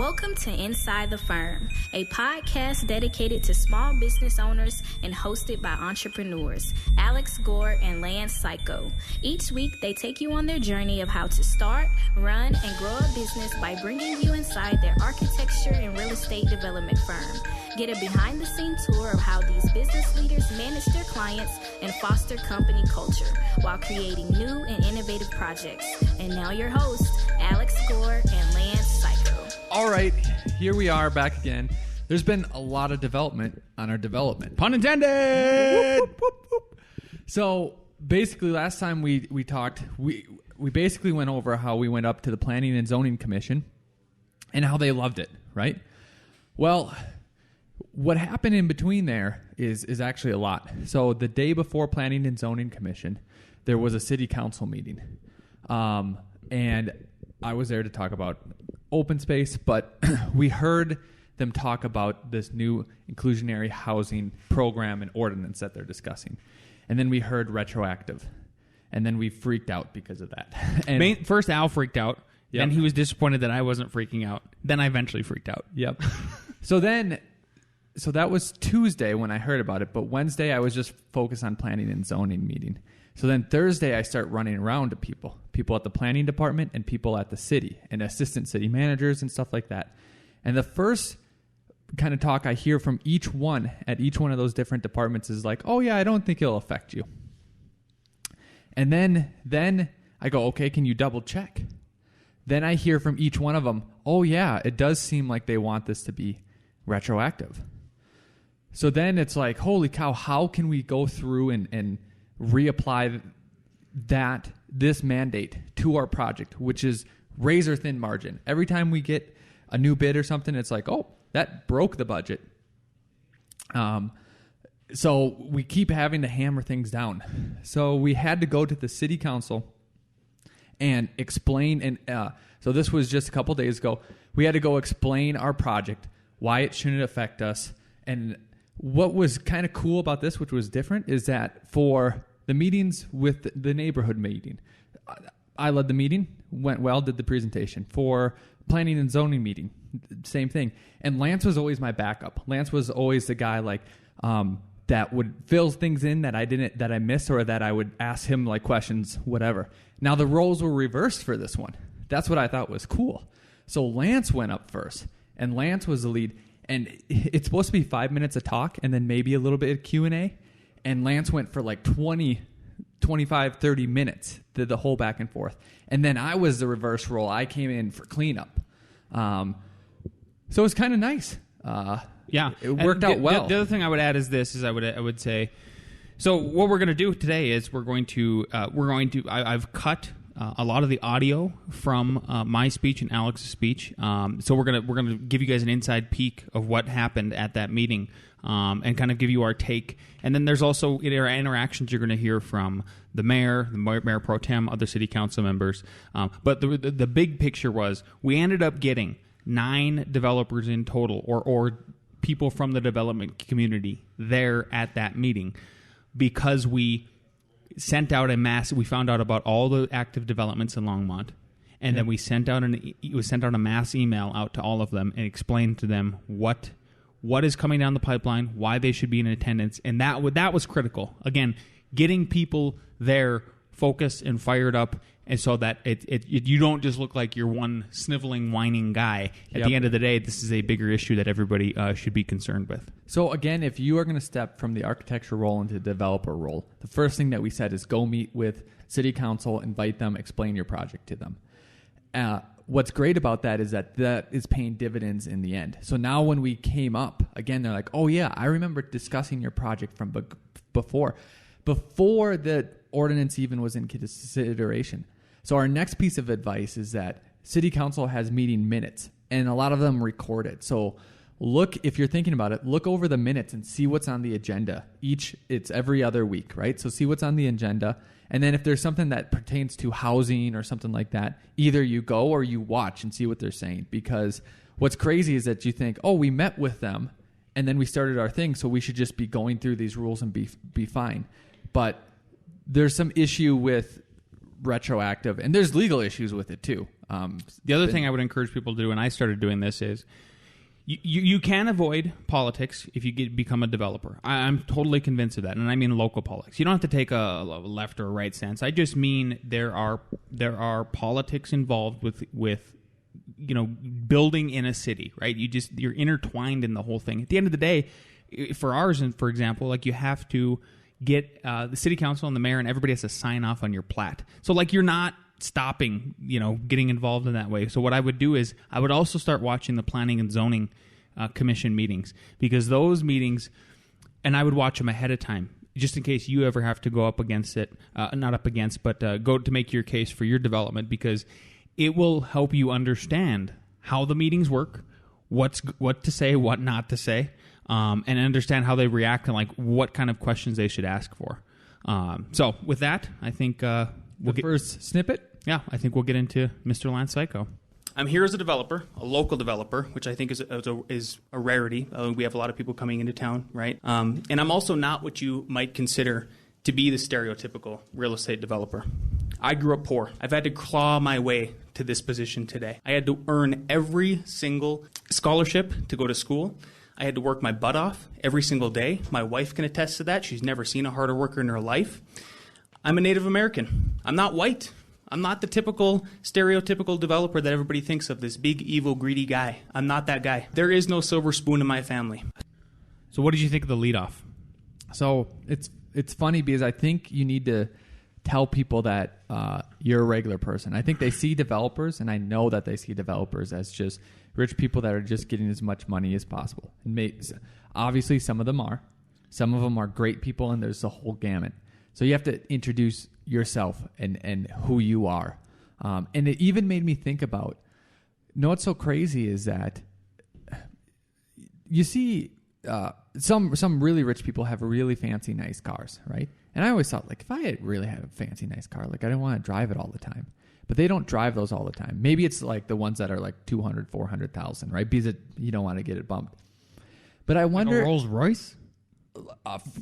Welcome to Inside the Firm, a podcast dedicated to small business owners and hosted by entrepreneurs, Alex Gore and Lance Cayko. Each week, they take you on their journey of how to start, run, and grow a business by bringing you inside their architecture and real estate development firm. Get a behind-the-scenes tour of how these business leaders manage their clients and foster company culture while creating new and innovative projects. And now your hosts, Alex Gore and Lance Cayko. All right, here we are back again. There's been a lot of development on our development. Pun intended! Whoop, whoop, whoop. So basically last time we talked, we basically went over how we went up to the Planning and Zoning Commission and how they loved it, right? Well, what happened in between there is actually a lot. So the day before Planning and Zoning Commission, there was a city council meeting. And I was there to talk about open space, but we heard them talk about this new inclusionary housing program and ordinance that they're discussing. And then we heard retroactive. And then we freaked out because of that. And First, Al freaked out. Yep. Then he was disappointed that I wasn't freaking out. Then I eventually freaked out. Yep. So that was Tuesday when I heard about it, but Wednesday I was just focused on planning and zoning meeting. So then Thursday I start running around to people at the planning department and people at the city and assistant city managers and stuff like that. And the first kind of talk I hear from each one at each one of those different departments is like, oh yeah, I don't think it'll affect you. And then I go, okay, can you double check? Then I hear from each one of them, oh yeah, it does seem like they want this to be retroactive. So then it's like, holy cow, how can we go through and reapply this mandate to our project, which is razor thin margin. Every time we get a new bid or something, it's like, oh, that broke the budget. So we keep having to hammer things down. So we had to go to the city council and explain. And so this was just a couple days ago. We had to go explain our project, why it shouldn't affect us. And what was kind of cool about this, which was different, is that for the meetings with the neighborhood meeting, I led the meeting, went well, did the presentation. For planning and zoning meeting, same thing. And Lance was always my backup. Lance was always the guy like that would fill things in that I missed, or that I would ask him like questions, whatever. Now the roles were reversed for this one. That's what I thought was cool. So Lance went up first, and Lance was the lead. And it's supposed to be 5 minutes of talk and then maybe a little bit of Q&A. And Lance went for like 20, 25, 30 minutes, did the whole back and forth. And then I was the reverse role. I came in for cleanup. So it was kind of nice. Yeah. It worked out well. The other thing I would add is this, I would say, so what we're going to do today is I've cut a lot of the audio from my speech and Alex's speech. So we're gonna give you guys an inside peek of what happened at that meeting, and kind of give you our take. And then there's also interactions you're going to hear from the mayor pro tem, other city council members. But the big picture was we ended up getting 9 developers in total, or people from the development community there at that meeting, because we sent out we found out about all the active developments in Longmont, and then we sent out a mass email out to all of them and explained to them what is coming down the pipeline, why they should be in attendance, and that was critical. Again, getting people there focused and fired up, and so that you don't just look like you're one sniveling, whining guy. At the end of the day, this is a bigger issue that everybody should be concerned with. So again, if you are going to step from the architecture role into the developer role, the first thing that we said is go meet with city council, invite them, explain your project to them. What's great about that is that is paying dividends in the end. So now when we came up, again, they're like, oh yeah, I remember discussing your project from before the ordinance even was in consideration. So our next piece of advice is that city council has meeting minutes, and a lot of them recorded. So if you're thinking about it, look over the minutes and see what's on the agenda. It's every other week, right? So see what's on the agenda. And then if there's something that pertains to housing or something like that, either you go or you watch and see what they're saying. Because what's crazy is that you think, oh, we met with them and then we started our thing, so we should just be going through these rules and be fine. But there's some issue with retroactive, and there's legal issues with it too. The other thing I would encourage people to do, and I started doing this, is you can avoid politics if you become a developer. I'm totally convinced of that, and I mean local politics. You don't have to take a left or a right stance. I just mean there are politics involved with building in a city, right? You're intertwined in the whole thing. At the end of the day, for ours, and for example, like you have to get the city council and the mayor and everybody has to sign off on your plat. So like you're not stopping, getting involved in that way. So what I would do is I would also start watching the planning and zoning commission meetings, because those meetings, and I would watch them ahead of time, just in case you ever have to go up against it, not up against, but go to make your case for your development, because it will help you understand how the meetings work, what to say, what not to say, and understand how they react and like what kind of questions they should ask for. So with that, I think we'll get first snippet. Yeah, I think we'll get into Mr. Lance Cayko. I'm here as a developer, a local developer, which I think is a rarity. We have a lot of people coming into town, right? And I'm also not what you might consider to be the stereotypical real estate developer. I grew up poor. I've had to claw my way to this position today. I had to earn every single scholarship to go to school. I had to work my butt off every single day. My wife can attest to that. She's never seen a harder worker in her life. I'm a Native American. I'm not white. I'm not the typical, stereotypical developer that everybody thinks of, this big, evil, greedy guy. I'm not that guy. There is no silver spoon in my family. So what did you think of the leadoff? So it's funny because I think you need to tell people that you're a regular person. I think they see developers, and I know that they see developers as just rich people that are just getting as much money as possible. And obviously, some of them are. Some of them are great people, and there's the whole gamut. So you have to introduce yourself and who you are. And it even made me think about, what's so crazy is that you see some really rich people have really fancy, nice cars, right? And I always thought, like, if I had a fancy, nice car, like, I didn't want to drive it all the time. But they don't drive those all the time. Maybe it's like the ones that are like 200, 400,000, right? Because you don't want to get it bumped. But I wonder, like a Rolls Royce,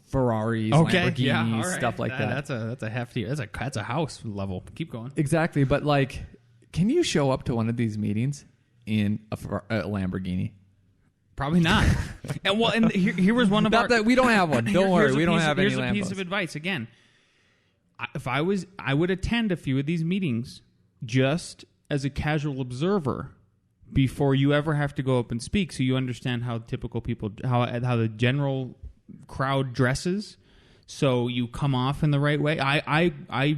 Ferraris, Lamborghinis, stuff like that. That's a hefty. That's a house level. Keep going. Exactly. But like, can you show up to one of these meetings in a Lamborghini? Probably not. and here was one of not that we don't have one. Don't worry, we don't have any Lambos. Here's a piece of advice again. I would attend a few of these meetings just as a casual observer before you ever have to go up and speak, so you understand how typical people, how the general crowd dresses, so you come off in the right way. I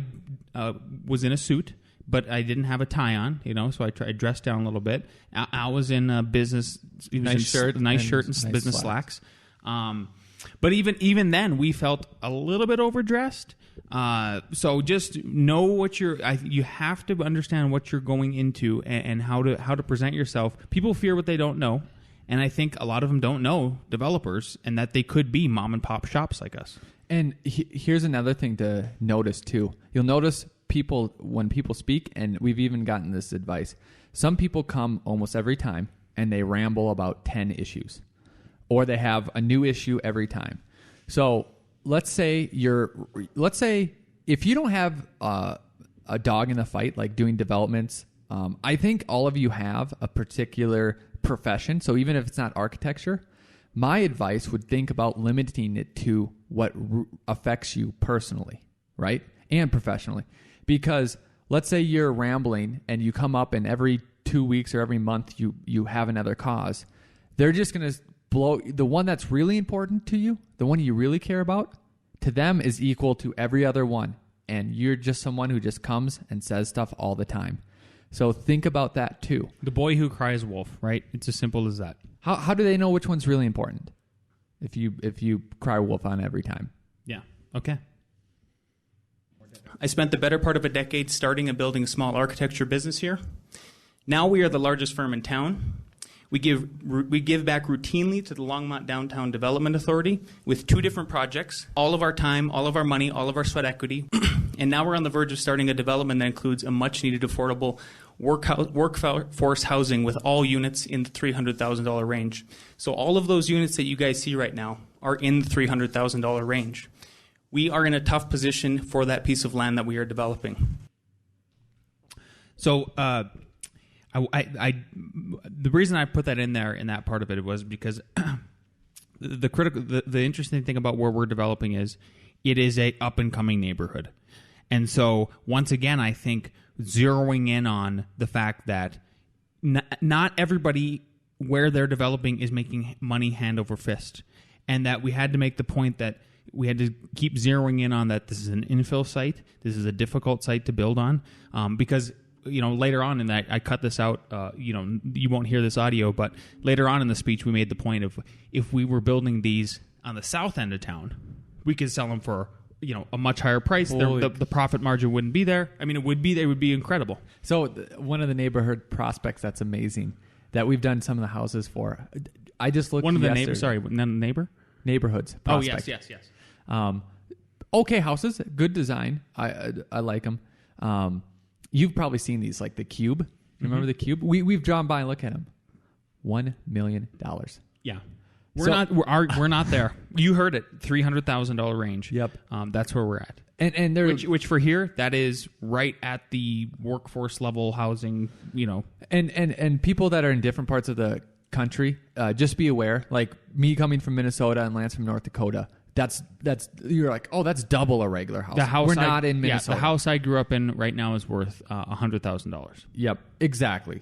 was in a suit, but I didn't have a tie on, so I dressed down a little bit. I was in a business, nice shirt and business slacks. But even then, we felt a little bit overdressed. So just know what you have to understand what you're going into and how to present yourself. People fear what they don't know. And I think a lot of them don't know developers and that they could be mom and pop shops like us. And here's another thing to notice too. You'll notice when people speak, and we've even gotten this advice. Some people come almost every time and they ramble about 10 issues, or they have a new issue every time. So let's say if you don't have a dog in the fight, like doing developments, I think all of you have a particular profession. So even if it's not architecture, my advice would think about limiting it to what affects you personally, right? And professionally. Because let's say you're rambling and you come up and every 2 weeks or every month you have another cause. They're just going to blow the one that's really important to you, the one you really care about, to them is equal to every other one. And you're just someone who just comes and says stuff all the time. So think about that too. The boy who cries wolf, right? It's as simple as that. How do they know which one's really important? If you cry wolf on every time. Yeah. Okay. I spent the better part of a decade starting and building a small architecture business here. Now we are the largest firm in town. We give back routinely to the Longmont Downtown Development Authority with 2 different projects, all of our time, all of our money, all of our sweat equity. And now we're on the verge of starting a development that includes a much-needed affordable workforce housing with all units in the $300,000 range. So all of those units that you guys see right now are in the $300,000 range. We are in a tough position for that piece of land that we are developing. So the reason I put that in there in that part of it was because the interesting thing about where we're developing is it is a up and coming neighborhood. And so once again, I think zeroing in on the fact that not everybody where they're developing is making money hand over fist, and that we had to make the point that we had to keep zeroing in on that this is an infill site. This is a difficult site to build on, because later on in that, I cut this out. You won't hear this audio, but later on in the speech, we made the point of if we were building these on the south end of town, we could sell them for a much higher price. The profit margin wouldn't be there. I mean, it would be incredible. So one of the neighborhood prospects that's amazing that we've done some of the houses for. I just looked. One of the neighbors. Sorry, neighborhoods. Prospect. Oh yes. Okay houses, good design. I like them. You've probably seen these, like the Cube. Remember the Cube? We've drawn by and look at them. $1 million. Yeah. We're not there. You heard it. $300,000 range. Yep. That's where we're at. And there, which for here, that is right at the workforce level housing. And people that are in different parts of the country, just be aware. Like me coming from Minnesota and Lance from North Dakota. That's you're like, oh, that's double a regular house. We're not in Minnesota. Yeah, the house I grew up in right now is worth $100,000. Yep, exactly.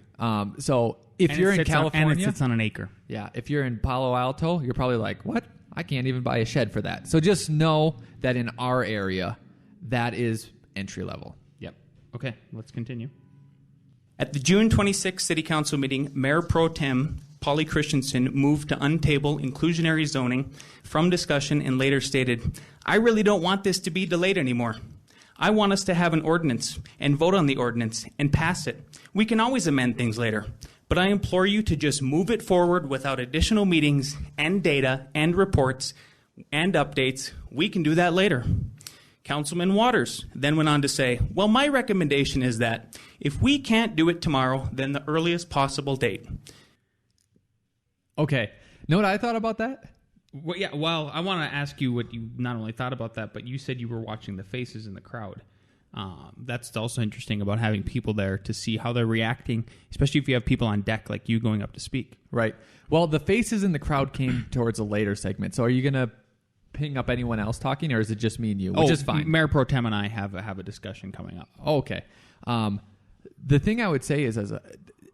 So if you're in California, and it sits on an acre. Yeah, if you're in Palo Alto, you're probably like, what? I can't even buy a shed for that. So just know that in our area, that is entry level. Yep. Okay, let's continue. At the June 26th City Council meeting, Mayor Pro Tem Polly Christensen moved to untable inclusionary zoning from discussion and later stated, I really don't want this to be delayed anymore. I want us to have an ordinance and vote on the ordinance and pass it. We can always amend things later, but I implore you to just move it forward without additional meetings and data and reports and updates. We can do that later. Councilman Waters then went on to say, well, my recommendation is that if we can't do it tomorrow, then the earliest possible date. Okay. Know what I thought about that? Well, I want to ask you what you not only thought about that, but you said you were watching the faces in the crowd. That's also interesting about having people there to see how they're reacting, especially if you have people on deck like you going up to speak. Right. Well, the faces in the crowd came towards a later segment. So are you going to ping up anyone else talking, or is it just me and you, which is fine? Mayor Pro Tem and I have a discussion coming up. Oh, okay. The thing I would say is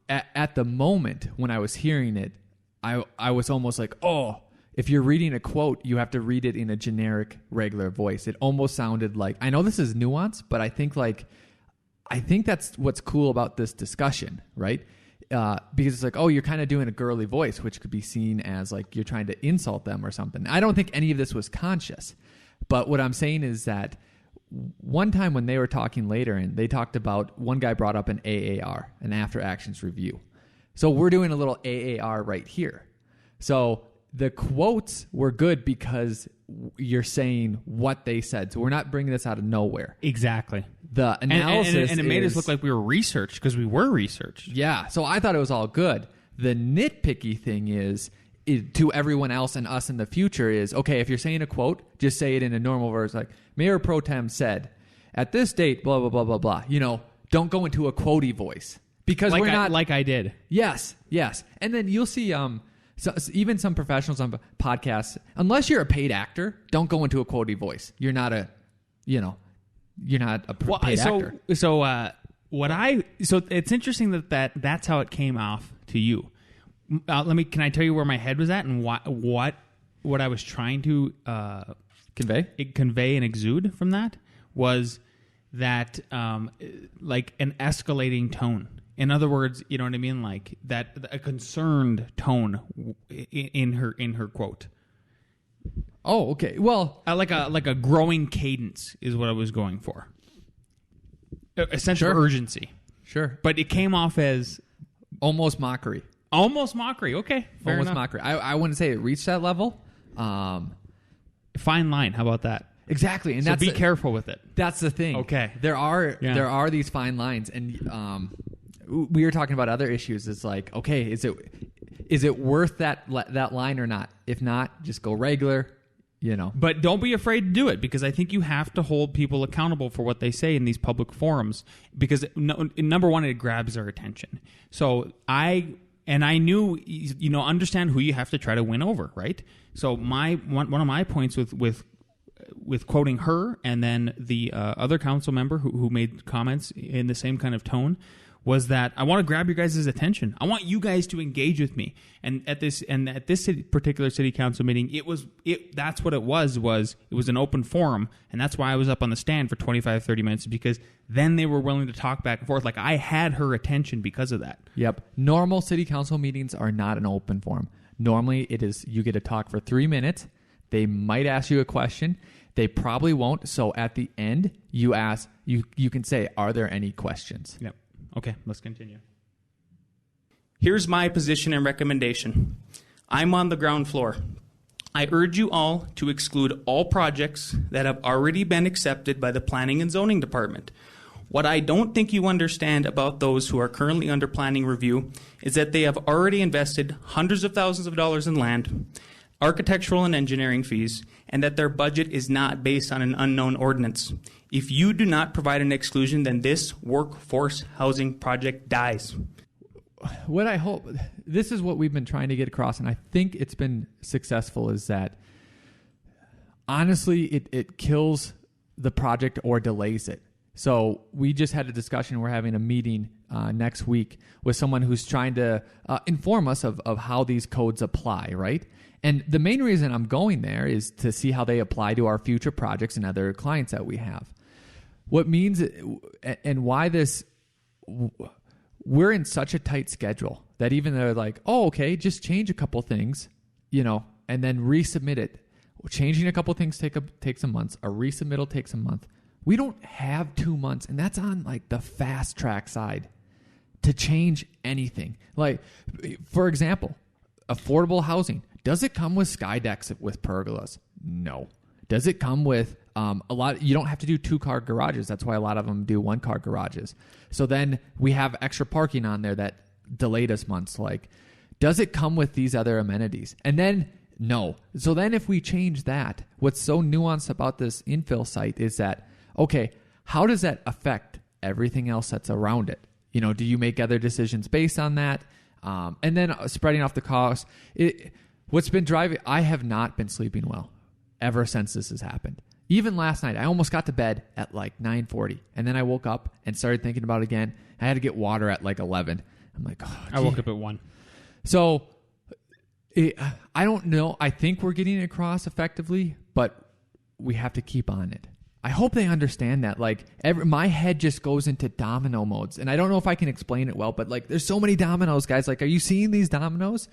at the moment when I was hearing it, I was almost like, oh, if you're reading a quote, you have to read it in a generic, regular voice. It almost sounded like, I know this is nuance, but I think that's what's cool about this discussion, right? Because it's like, oh, you're kind of doing a girly voice, which could be seen as like you're trying to insult them or something. I don't think any of this was conscious. But what I'm saying is that one time when they were talking later, and they talked about, one guy brought up an AAR, an after actions review. So we're doing a little AAR right here. So the quotes were good because you're saying what they said. So we're not bringing this out of nowhere. Exactly. The analysis and it made us look like we were researched because we were researched. Yeah. So I thought it was all good. The nitpicky thing is to everyone else and us in the future is, okay, if you're saying a quote, just say it in a normal verse, like Mayor Pro Tem said, at this date, blah, blah, blah, blah, blah. Don't go into a quotey voice. Because we're not like I did. Yes. And then you'll see even some professionals on podcasts, unless you're a paid actor, don't go into a quotey voice. You're not a paid actor. So it's interesting that's how it came off to you. Can I tell you where my head was at and what I was trying to convey and exude from that was that like an escalating tone. In other words, you know what I mean, like that a concerned tone in her quote. Oh, okay. Well, like a growing cadence is what I was going for. A sense of urgency. Sure. But it came off as almost mockery. Almost mockery. Okay. Fair enough. Mockery. I wouldn't say it reached that level. Fine line. How about that? Exactly. And so be careful with it. That's the thing. Okay. There are these fine lines, and we were talking about other issues. It's like, okay, is it worth that line or not? If not, just go regular. But don't be afraid to do it, because I think you have to hold people accountable for what they say in these public forums, because number one, it grabs their attention. So I knew, understand who you have to try to win over, right? So one of my points with quoting her and then the other council member who made comments in the same kind of tone was that I want to grab your guys' attention. I want you guys to engage with me. And at this particular city council meeting, that's what it was an open forum, and that's why I was up on the stand for 25, 30 minutes, because then they were willing to talk back and forth. Like, I had her attention because of that. Yep. Normal city council meetings are not an open forum. Normally, it is you get to talk for 3 minutes. They might ask you a question. They probably won't. So at the end, you can say, "Are there any questions?" Yep. Okay, let's continue. Here's my position and recommendation. I'm on the ground floor. I urge you all to exclude all projects that have already been accepted by the Planning and Zoning Department. What I don't think you understand about those who are currently under planning review is that they have already invested hundreds of thousands of dollars in land, architectural and engineering fees, and that their budget is not based on an unknown ordinance. If you do not provide an exclusion, then this workforce housing project dies. What I hope, this is what we've been trying to get across, and I think it's been successful, is that honestly, it kills the project or delays it. So we just had a discussion. We're having a meeting next week with someone who's trying to inform us of how these codes apply, right? And the main reason I'm going there is to see how they apply to our future projects and other clients that we have. What means and why this, we're in such a tight schedule that even they're like, oh, okay, just change a couple things, and then resubmit it. Changing a couple things takes some months. A resubmittal takes a month. We don't have 2 months, and that's on like the fast track side to change anything. Like, for example, affordable housing. Does it come with sky decks with pergolas? No. Does it come with a lot? You don't have to do 2-car garages. That's why a lot of them do 1-car garages. So then we have extra parking on there that delayed us months. Like, does it come with these other amenities? And then no. So then if we change that, what's so nuanced about this infill site is that, okay, how does that affect everything else that's around it? Do you make other decisions based on that? And then spreading off the costs. What's been driving, I have not been sleeping well ever since this has happened. Even last night, I almost got to bed at like 9:40, and then I woke up and started thinking about it again. I had to get water at like 11. I'm like, oh, gee. I woke up at 1. So I don't know. I think we're getting it across effectively, but we have to keep on it. I hope they understand that. Like, my head just goes into domino modes, and I don't know if I can explain it well, but like, there's so many dominoes, guys. Like, are you seeing these dominoes,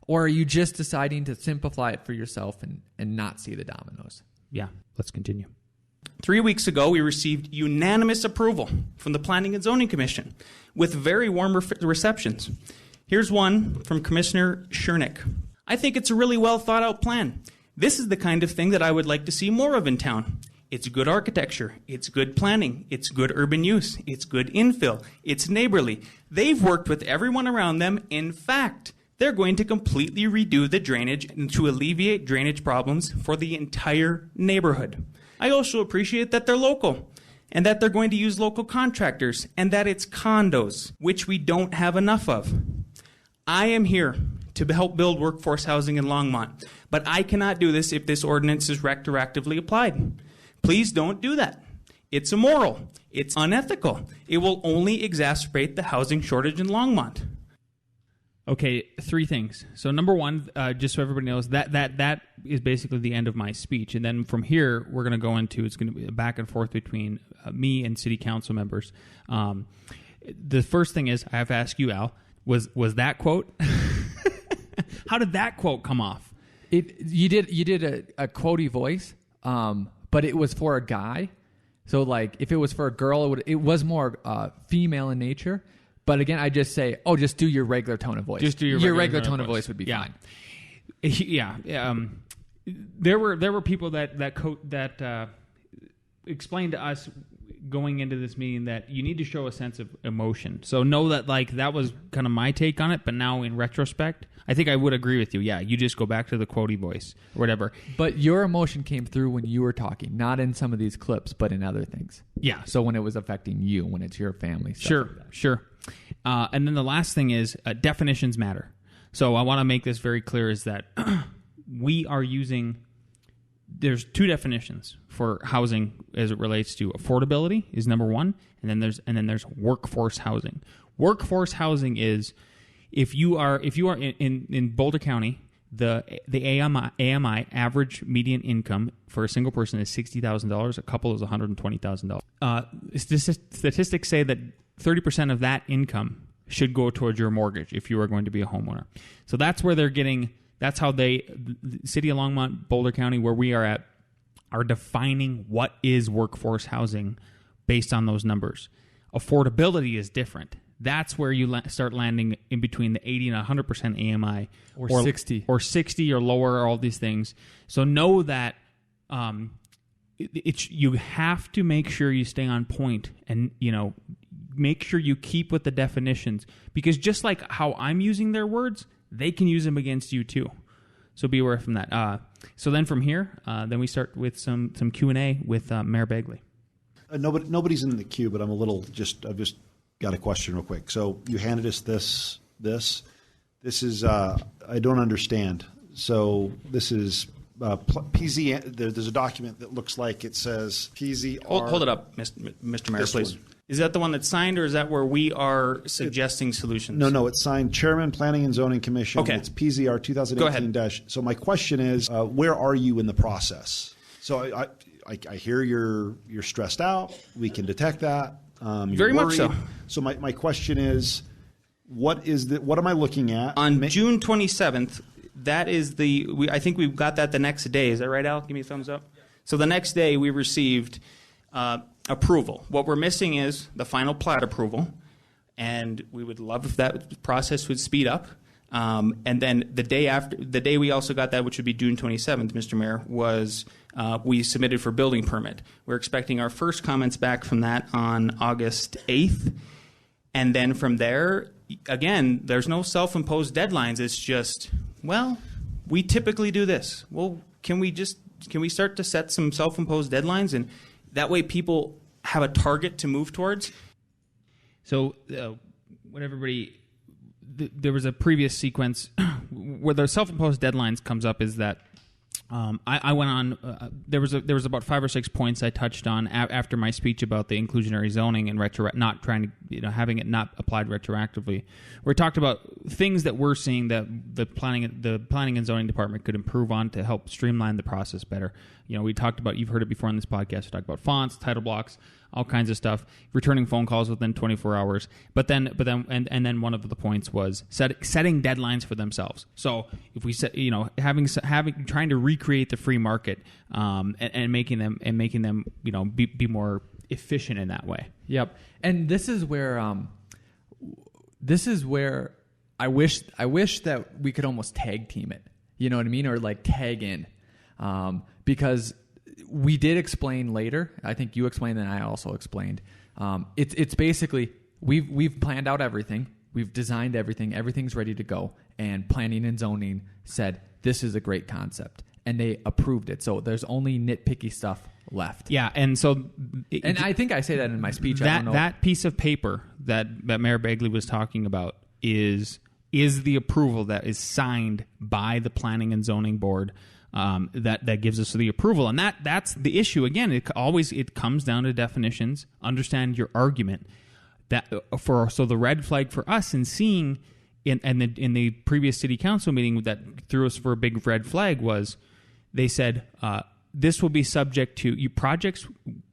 or are you just deciding to simplify it for yourself and not see the dominoes? Yeah, let's continue. 3 weeks ago, we received unanimous approval from the Planning and Zoning Commission with very warm receptions. Here's one from Commissioner Schernick. I think it's a really well thought out plan. This is the kind of thing that I would like to see more of in town. It's good architecture, it's good planning, it's good urban use, it's good infill, it's neighborly. They've worked with everyone around them. In fact, they're going to completely redo the drainage and to alleviate drainage problems for the entire neighborhood. I also appreciate that they're local and that they're going to use local contractors and that it's condos, which we don't have enough of. I am here to help build workforce housing in Longmont, but I cannot do this if this ordinance is retroactively applied. Please don't do that. It's immoral. It's unethical. It will only exacerbate the housing shortage in Longmont. Okay, 3 things. So number one, just so everybody knows, that is basically the end of my speech. And then from here, we're going to go into, it's going to be a back and forth between me and city council members. The first thing is, I have to ask you, Al, was that quote? How did that quote come off? You did a quotey voice, but it was for a guy. So like, if it was for a girl, it was more female in nature. But again, I just say, just do your regular tone of voice. Just do your regular tone of voice would be fine. Yeah. There were people that explained to us going into this meeting that you need to show a sense of emotion. So know that like that was kind of my take on it, but now in retrospect, I think I would agree with you. Yeah, you just go back to the quotey voice or whatever. But your emotion came through when you were talking, not in some of these clips, but in other things. Yeah. So when it was affecting you, when it's your family. Sure, like that. sure. And then the last thing is definitions matter. So I want to make this very clear is that we are using... There's two definitions for housing as it relates to affordability is number one, and then there's workforce housing. Workforce housing is if you are in Boulder County, the AMI average median income for a single person is $60,000. A couple is $120,000. Statistics say that 30% of that income should go towards your mortgage if you are going to be a homeowner. So that's where they're getting. That's how the City of Longmont, Boulder County, where we are at, are defining what is workforce housing based on those numbers. Affordability is different. That's where you start landing in between the 80 and 100% AMI. Or 60. Or 60 or lower, or all these things. So know that you have to make sure you stay on point and, make sure you keep with the definitions. Because just like how I'm using their words, they can use them against you too. So be aware from that. So then from here, then we start with some Q&A with Mayor Begley. Nobody's in the queue, but I've just got a question real quick. So you handed us this. This is, I don't understand. So this is PZ, there's a document that looks like it says PZR. Hold it up, Mr. Mayor, please. One. Is that the one that's signed, or is that where we are suggesting solutions? No, it's signed Chairman, Planning and Zoning Commission. Okay. It's PZR 2018 Go ahead. So my question is, where are you in the process? So I hear you're stressed out. We can detect that. You're Very much worried. so. So my question is, what am I looking at? On June 27th, that is I think we've got that the next day. Is that right, Al? Give me a thumbs up. So the next day we received approval. What we're missing is the final plat approval, and we would love if that process would speed up. And then the day we also got that, which would be June 27th, Mr. Mayor, was we submitted for building permit. We're expecting our first comments back from that on August 8th. And then from there, again, there's no self-imposed deadlines. It's just, well, we typically do this. Well, can we start to set some self-imposed deadlines, and that way people have a target to move towards? So when everybody, there was a previous sequence where the self-imposed deadlines comes up is that I went on. There was about 5 or 6 points I touched on after my speech about the inclusionary zoning and not trying to having it not applied retroactively. We talked about things that we're seeing that the planning and zoning department could improve on to help streamline the process better. We talked about, you've heard it before in this podcast. We talked about fonts, title blocks, all kinds of stuff, returning phone calls within 24 hours. But then one of the points was setting deadlines for themselves. So if we set, trying to recreate the free market, and making them, be more efficient in that way. Yep. And this is where I wish that we could almost tag team it. You know what I mean? Or like tag in. Because we did explain later. I think you explained and I also explained. It's basically we've planned out everything. We've designed everything. Everything's ready to go. And planning and zoning said this is a great concept, and they approved it. So there's only nitpicky stuff left. Yeah, and so I think I say that in my speech. That piece of paper that Mayor Begley was talking about is the approval that is signed by the Planning and Zoning Board. That gives us the approval, and that's the issue. Again, it comes down to definitions. Understand your argument. So the red flag for us in seeing in the previous city council meeting that threw us for a big red flag was they said this will be subject to projects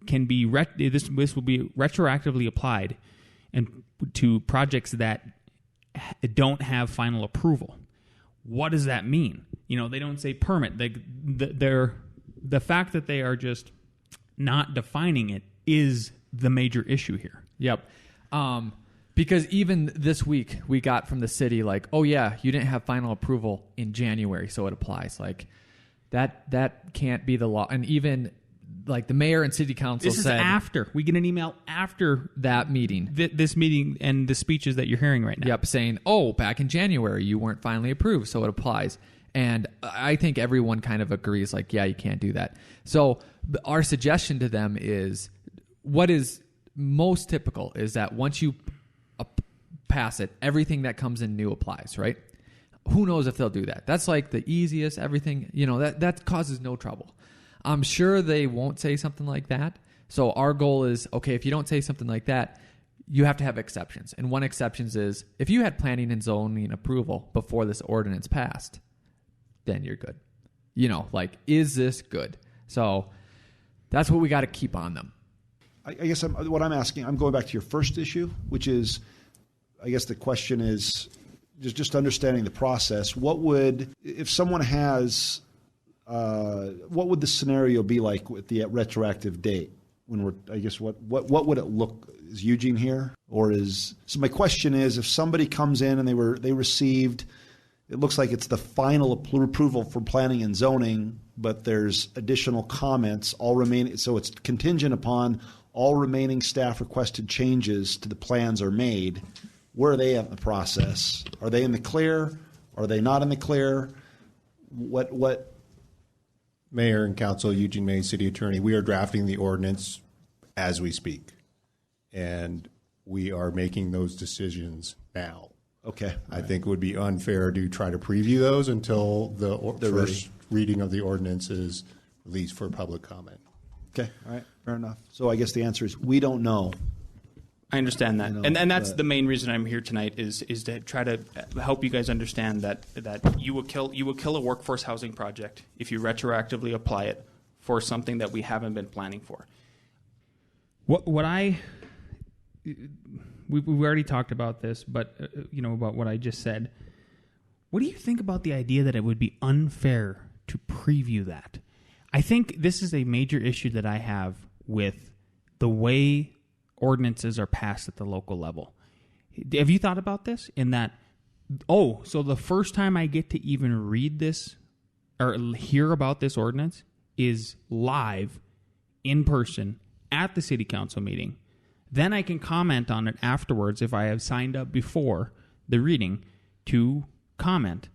can be this will be retroactively applied and to projects that don't have final approval. What does that mean? They don't say permit. The fact that they are just not defining it is the major issue here. Yep. Because even this week we got from the city like, oh yeah, you didn't have final approval in January, so it applies. Like that can't be the law. And even like the mayor and city council This said... is after. We get an email after that meeting. This meeting and the speeches that you're hearing right now. Yep, saying, back in January, you weren't finally approved, so it applies. And I think everyone kind of agrees, like, yeah, you can't do that. So our suggestion to them is, what is most typical is that once you pass it, everything that comes in new applies, right? Who knows if they'll do that? That's like the easiest, everything, that causes no trouble. I'm sure they won't say something like that. So our goal is, okay, if you don't say something like that, you have to have exceptions. And one exception is if you had planning and zoning approval before this ordinance passed, then you're good. Is this good? So that's what we got to keep on them. I guess what I'm asking, I'm going back to your first issue, which is, I guess the question is just understanding the process. If someone has, what would the scenario be like with the retroactive date? What would it look? Is Eugene here, so my question is, if somebody comes in and they received, it looks like it's the final approval for planning and zoning, but there's additional comments all remaining, so it's contingent upon all remaining staff requested changes to the plans are made. Where are they at in the process? Are they in the clear? Are they not in the clear? What? Mayor and Council, Eugene May, City Attorney, we are drafting the ordinance as we speak, and we are making those decisions now. Okay. I think it would be unfair to try to preview those until the first reading of the ordinance is released for public comment. Okay. All right. Fair enough. So I guess the answer is we don't know. I understand that, and that's the main reason I'm here tonight is to try to help you guys understand that you will kill a workforce housing project if you retroactively apply it for something that we haven't been planning for. We already talked about this, but about what I just said. What do you think about the idea that it would be unfair to preview that? I think this is a major issue that I have with the way ordinances are passed at the local level. Have you thought about this? In that, so the first time I get to even read this or hear about this ordinance is live, in person, at the city council meeting. Then I can comment on it afterwards if I have signed up before the reading to comment,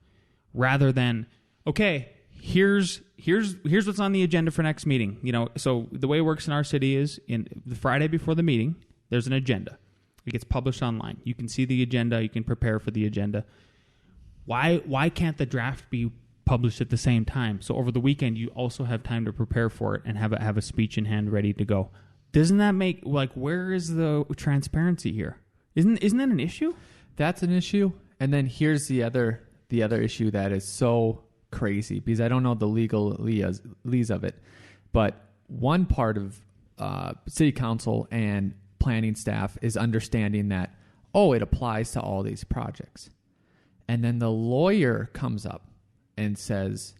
rather than, okay, here's what's on the agenda for next meeting. So the way it works in our city is in the Friday before the meeting, there's an agenda. It gets published online. You can see the agenda. You can prepare for the agenda. Why can't the draft be published at the same time? So over the weekend, you also have time to prepare for it and have a speech in hand ready to go. Doesn't that make, where is the transparency here? Isn't that an issue? That's an issue. And then here's the other issue that is so crazy, because I don't know the legalese of it, but one part of city council and planning staff is understanding that, it applies to all these projects. And then the lawyer comes up and says,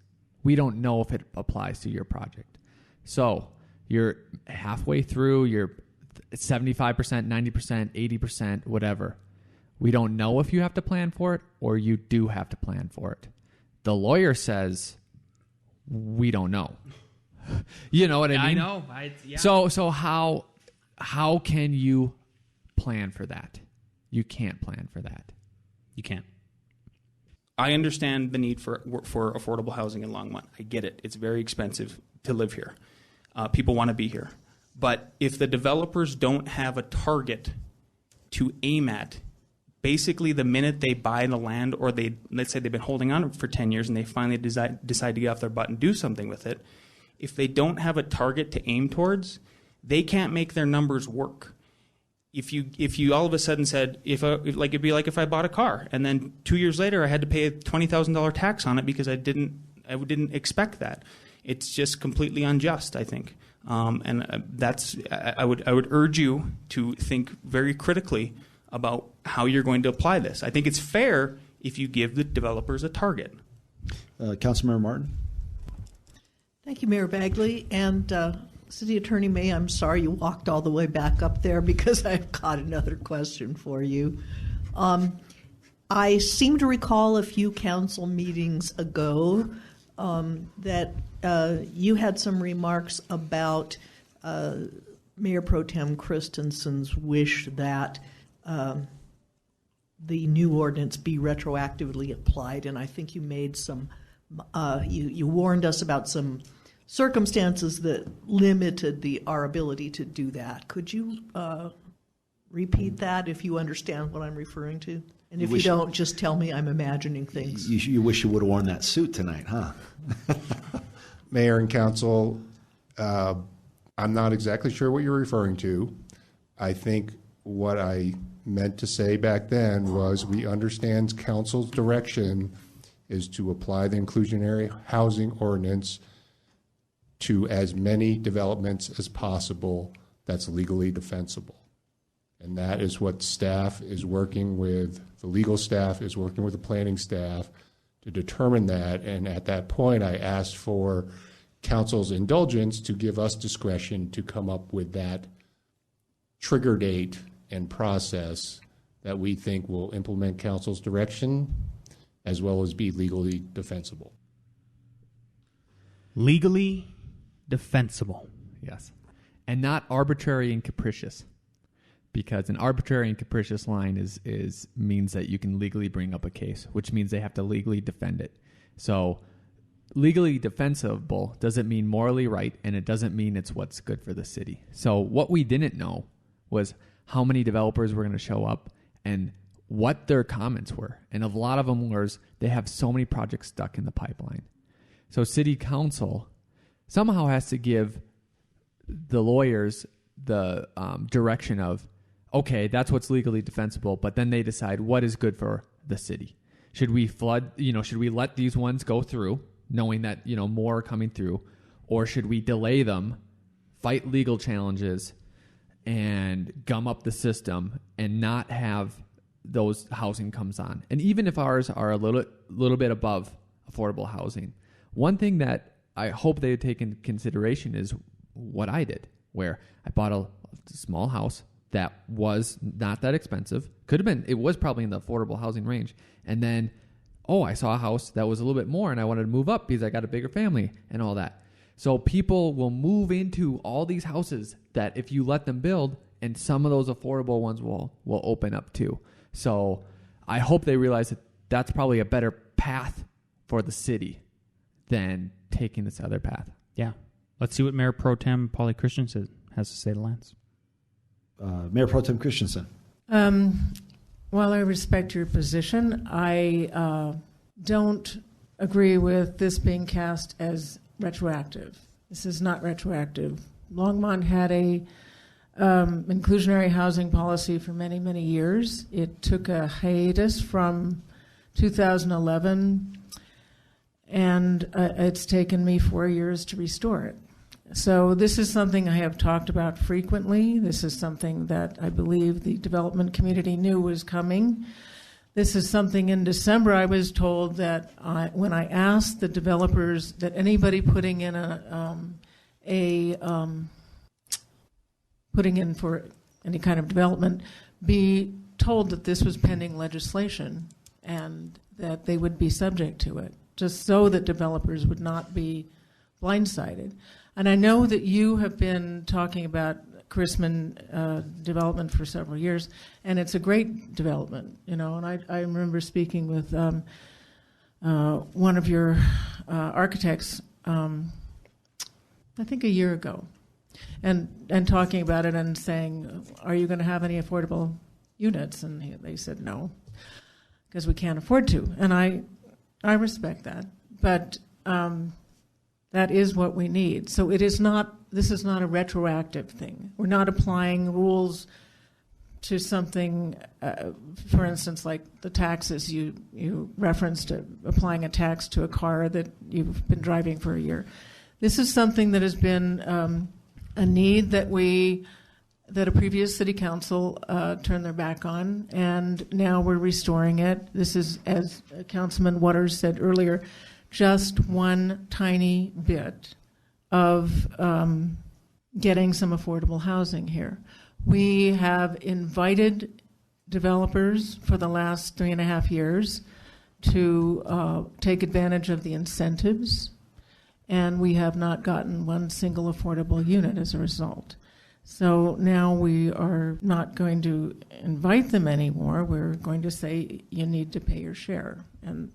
we don't know if it applies to your project. So you're halfway through, you're 75%, 90%, 80%, whatever. We don't know if you have to plan for it or you do have to plan for it. The lawyer says, we don't know. You know what I mean? I know. Yeah. So how can you plan for that? You can't plan for that. You can't. I understand the need for affordable housing in Longmont. I get it. It's very expensive to live here. People want to be here. But if the developers don't have a target to aim at, basically the minute they buy the land, or let's say they've been holding on for 10 years and they finally decide to get off their butt and do something with it, if they don't have a target to aim towards, they can't make their numbers work. If you all of a sudden said, it'd be like if I bought a car and then 2 years later I had to pay a $20,000 tax on it because I didn't expect that. It's just completely unjust, I think. I would urge you to think very critically about how you're going to apply this. I think it's fair if you give the developers a target. Councilmember Martin. Thank you, Mayor Bagley. And City Attorney May, I'm sorry you walked all the way back up there because I've got another question for you. I seem to recall a few council meetings ago that you had some remarks about Mayor Pro Tem Christensen's wish that the new ordinance be retroactively applied, and I think you made some, you warned us about some circumstances that limited our ability to do that. Could you repeat that if you understand what I'm referring to? And if you don't, just tell me I'm imagining things. You wish you would have worn that suit tonight, huh? Mayor and council, I'm not exactly sure what you're referring to. I think what I meant to say back then was we understand council's direction is to apply the inclusionary housing ordinance to as many developments as possible that's legally defensible. And that is what staff is working with, the legal staff is working with the planning staff to determine that. And at that point, I asked for council's indulgence to give us discretion to come up with that trigger date and process that we think will implement council's direction as well as be legally defensible. Legally defensible. Yes. And not arbitrary and capricious. Because an arbitrary and capricious line is means that you can legally bring up a case, which means they have to legally defend it. So legally defensible doesn't mean morally right, and it doesn't mean it's what's good for the city. So what we didn't know was how many developers were going to show up and what their comments were. And a lot of them was they have so many projects stuck in the pipeline. So city council somehow has to give the lawyers the direction of, okay, that's what's legally defensible, but then they decide what is good for the city. Should we flood, should we let these ones go through, knowing that, more are coming through, or should we delay them, fight legal challenges, and gum up the system and not have those housing comes on? And even if ours are a little bit above affordable housing, one thing that I hope they take into consideration is what I did, where I bought a small house that was not that expensive. It was probably in the affordable housing range. And then, I saw a house that was a little bit more and I wanted to move up because I got a bigger family and all that. So people will move into all these houses that if you let them build, and some of those affordable ones will open up too. So I hope they realize that that's probably a better path for the city than taking this other path. Yeah. Let's see what Mayor Pro Tem Polly Christensen has to say to Lance. Mayor Pro Tem Christensen. While I respect your position, I don't agree with this being cast as retroactive. This is not retroactive. Longmont had a inclusionary housing policy for many, many years. It took a hiatus from 2011, and it's taken me 4 years to restore it. So this is something I have talked about frequently. This is something that I believe the development community knew was coming. This is something in December I was told that when I asked the developers that anybody putting in putting in for any kind of development be told that this was pending legislation and that they would be subject to it, just so that developers would not be blindsided. And I know that you have been talking about Chrisman development for several years, and it's a great development, and I remember speaking with one of your architects, I think a year ago, and talking about it and saying, are you going to have any affordable units? And they said no, because we can't afford to. And I respect that, but that is what we need. So this is not a retroactive thing. We're not applying rules to something, for instance, like the taxes. You referenced applying a tax to a car that you've been driving for a year. This is something that has been a need that a previous city council turned their back on, and now we're restoring it. This is, as Councilman Waters said earlier, just one tiny bit of getting some affordable housing here. We have invited developers for the last 3.5 years to take advantage of the incentives, and we have not gotten one single affordable unit as a result. So now we are not going to invite them anymore. We're going to say you need to pay your share. And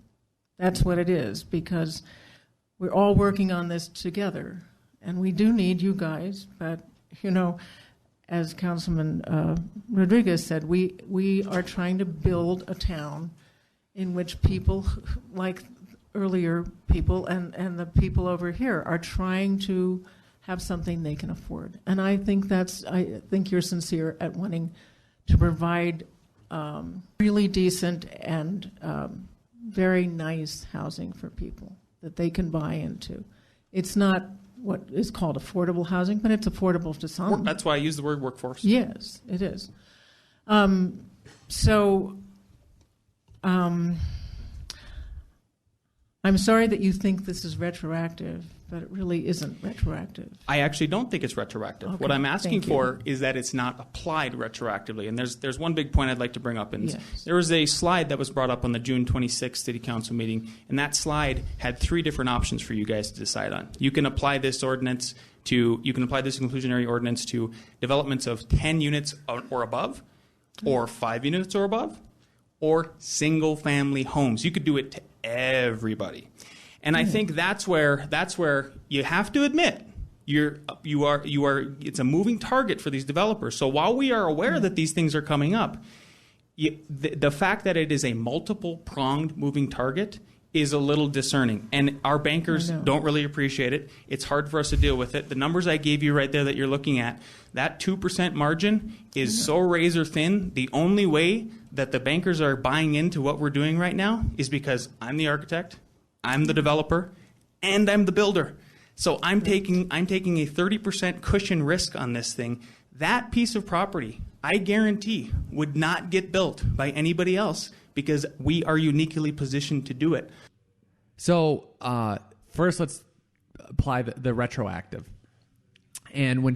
that's what it is, because we're all working on this together. And we do need you guys, but, as Councilman Rodriguez said, we are trying to build a town in which people like earlier people and the people over here are trying to have something they can afford. And I think you're sincere at wanting to provide really decent and very nice housing for people that they can buy into. It's not what is called affordable housing, but it's affordable to some. That's why I use the word workforce. Yes, it is. I'm sorry that you think this is retroactive, but it really isn't retroactive. I actually don't think it's retroactive. Okay, what I'm asking thank for you. is that it's not applied retroactively. And there's one big point I'd like to bring up. And Yes. there was a slide that was brought up on the June 26th City Council meeting, and that slide had 3 different options for you guys to decide on. You can apply this inclusionary ordinance to developments of 10 units or above, or 5 units or above, or single-family homes. You could do it to everybody. And I think that's where you have to admit it's a moving target for these developers. So while we are aware that these things are coming up, the fact that it is a multiple-pronged moving target is a little discerning. And our bankers don't really appreciate it. It's hard for us to deal with it. The numbers I gave you right there that you're looking at, that 2% margin is so razor thin. The only way that the bankers are buying into what we're doing right now is because I'm the architect, I'm the developer, and I'm the builder. So I'm taking a 30% cushion risk on this thing. That piece of property, I guarantee, would not get built by anybody else because we are uniquely positioned to do it. So first, let's apply the retroactive. And when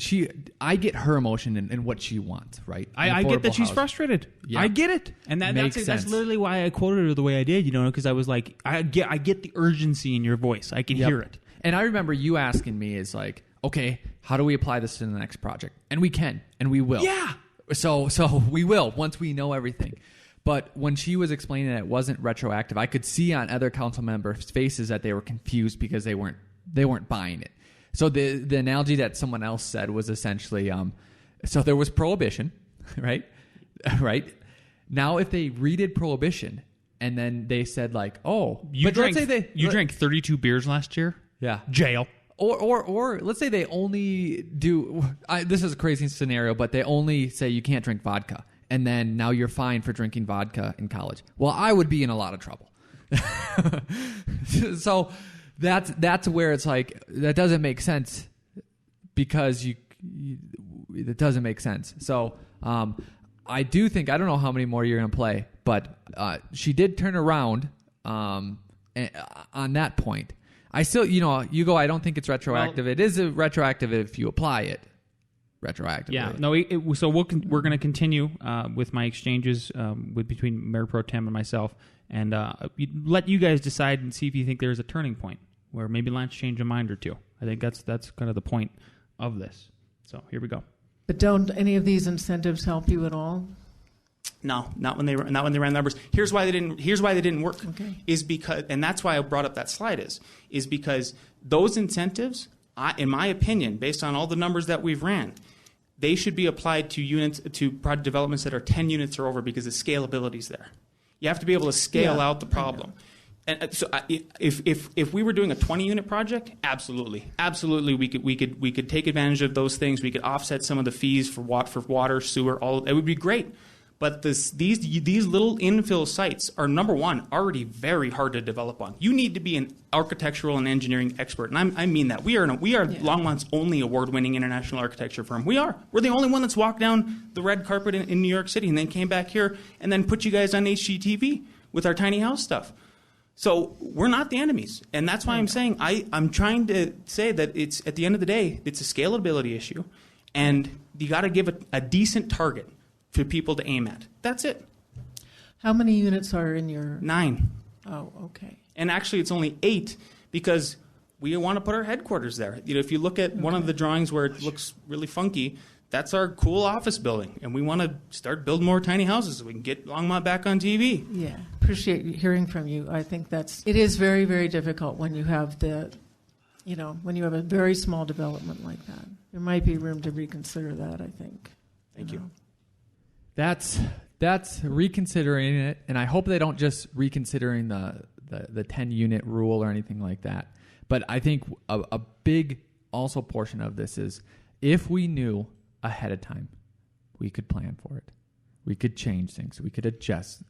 I get her emotion and what she wants, right? I get that she's housing. frustrated. Yeah. I get it, and Makes that's sense. literally why I quoted her the way I did. Because I was like, I get the urgency in your voice. I can hear it. And I remember you asking me, is like, okay, how do we apply this to the next project? And we can, and we will. Yeah. So we will once we know everything. But when she was explaining that it wasn't retroactive, I could see on other council members' faces that they were confused because they weren't buying it. So the analogy that someone else said was essentially, so there was prohibition, right? Right. Now, if they redid prohibition and then they said like, oh, You drank 32 beers last year? Yeah. Jail. Or let's say they only do, this is a crazy scenario, but they only say you can't drink vodka. And then now you're fined for drinking vodka in college. Well, I would be in a lot of trouble. So that's where it's like, that doesn't make sense because it doesn't make sense. So I do think, I don't know how many more you're going to play, but she did turn around on that point. I still, you go, I don't think it's retroactive. It is retroactive if you apply it retroactively. Yeah. No. So we're going to continue with my exchanges between Mayor Pro Tem and myself, and let you guys decide and see if you think there's a turning point where maybe Lance change a mind or two. I think that's kind of the point of this. So here we go. But don't any of these incentives help you at all? No, not when they ran numbers. Here's why they didn't work. Okay. Is because, and that's why I brought up that slide. Is because those incentives, in my opinion, based on all the numbers that we've ran, they should be applied to project developments that are 10 units or over because the scalability is there. You have to be able to scale out the problem. And so, if we were doing a 20-unit project, absolutely, we could take advantage of those things. We could offset some of the fees for water, sewer. It would be great. But these little infill sites are, number one, already very hard to develop on. You need to be an architectural and engineering expert, and I mean that. We are Longmont's only award-winning international architecture firm. We're the only one that's walked down the red carpet in New York City and then came back here and then put you guys on HGTV with our tiny house stuff. So we're not the enemies, and that's why I'm saying I'm trying to say that it's, at the end of the day, it's a scalability issue, and you got to give a decent target for people to aim at. That's it. How many units are in your... 9. Oh, okay. And actually, it's only 8 because we want to put our headquarters there. If you look at one of the drawings where it looks really funky, that's our cool office building, and we want to start building more tiny houses so we can get Longmont back on TV. Yeah, appreciate hearing from you. I think it is very, very difficult when you have when you have a very small development like that. There might be room to reconsider that, I think. Thank you. That's reconsidering it, and I hope they don't just reconsidering the 10-unit rule or anything like that. But I think a big also portion of this is if we knew ahead of time, we could plan for it. We could change things. We could address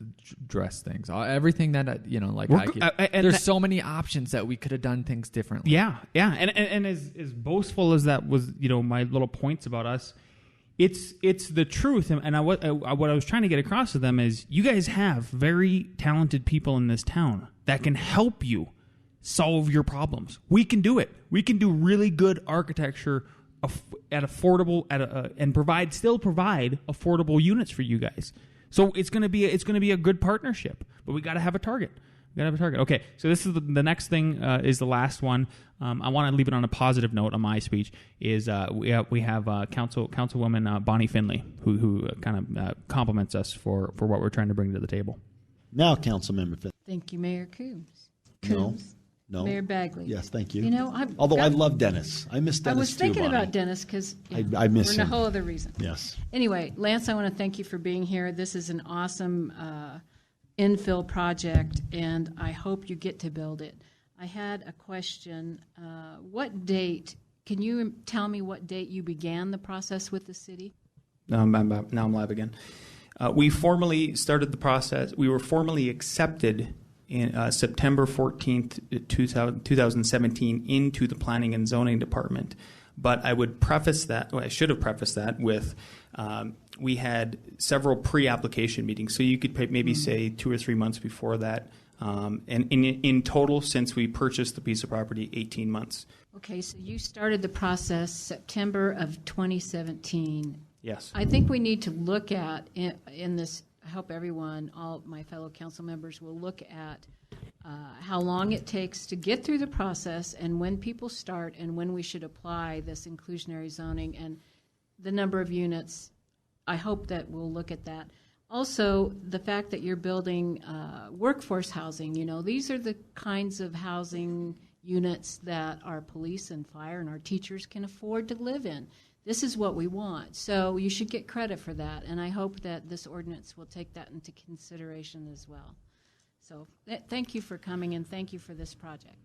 things. Everything that there's so many options that we could have done things differently. Yeah, and as boastful as that was, my little points about us, it's the truth. And what I was trying to get across to them is, you guys have very talented people in this town that can help you solve your problems. We can do it. We can do really good architecture at affordable and provide affordable units for you guys. So it's going to be a good partnership, but we got to have a target. Okay, so this is the next thing is the last one. I want to leave it on a positive note on my speech. Is we have Councilwoman Bonnie Finley who kind of compliments us for what we're trying to bring to the table. Now, Councilmember Finley. Thank you, Mayor Coombs. No. Mayor Bagley. Yes, thank you. I love Dennis. I miss Dennis. I was thinking Bonnie. about Dennis because I miss for him. a whole other reason. Yes. Anyway, Lance, I want to thank you for being here. This is an awesome infill project, and I hope you get to build it. I had a question. What date? Can you tell me what date you began the process with the city? Now I'm live again. We formally started the process. We were formally accepted in September 14th, 2017 into the Planning and Zoning Department. But I would preface that, I should have prefaced that with we had several pre-application meetings. So you could maybe say 2 or 3 months before that. And in total, since we purchased the piece of property, 18 months. Okay, so you started the process September of 2017. Yes. I think we need to look at, in this, I hope everyone, all my fellow council members will look at how long it takes to get through the process and when people start and when we should apply this inclusionary zoning and the number of units. I hope that we'll look at that. Also, the fact that you're building workforce housing, these are the kinds of housing units that our police and fire and our teachers can afford to live in. This is what we want. So you should get credit for that, and I hope that this ordinance will take that into consideration as well. So thank you for coming, and thank you for this project.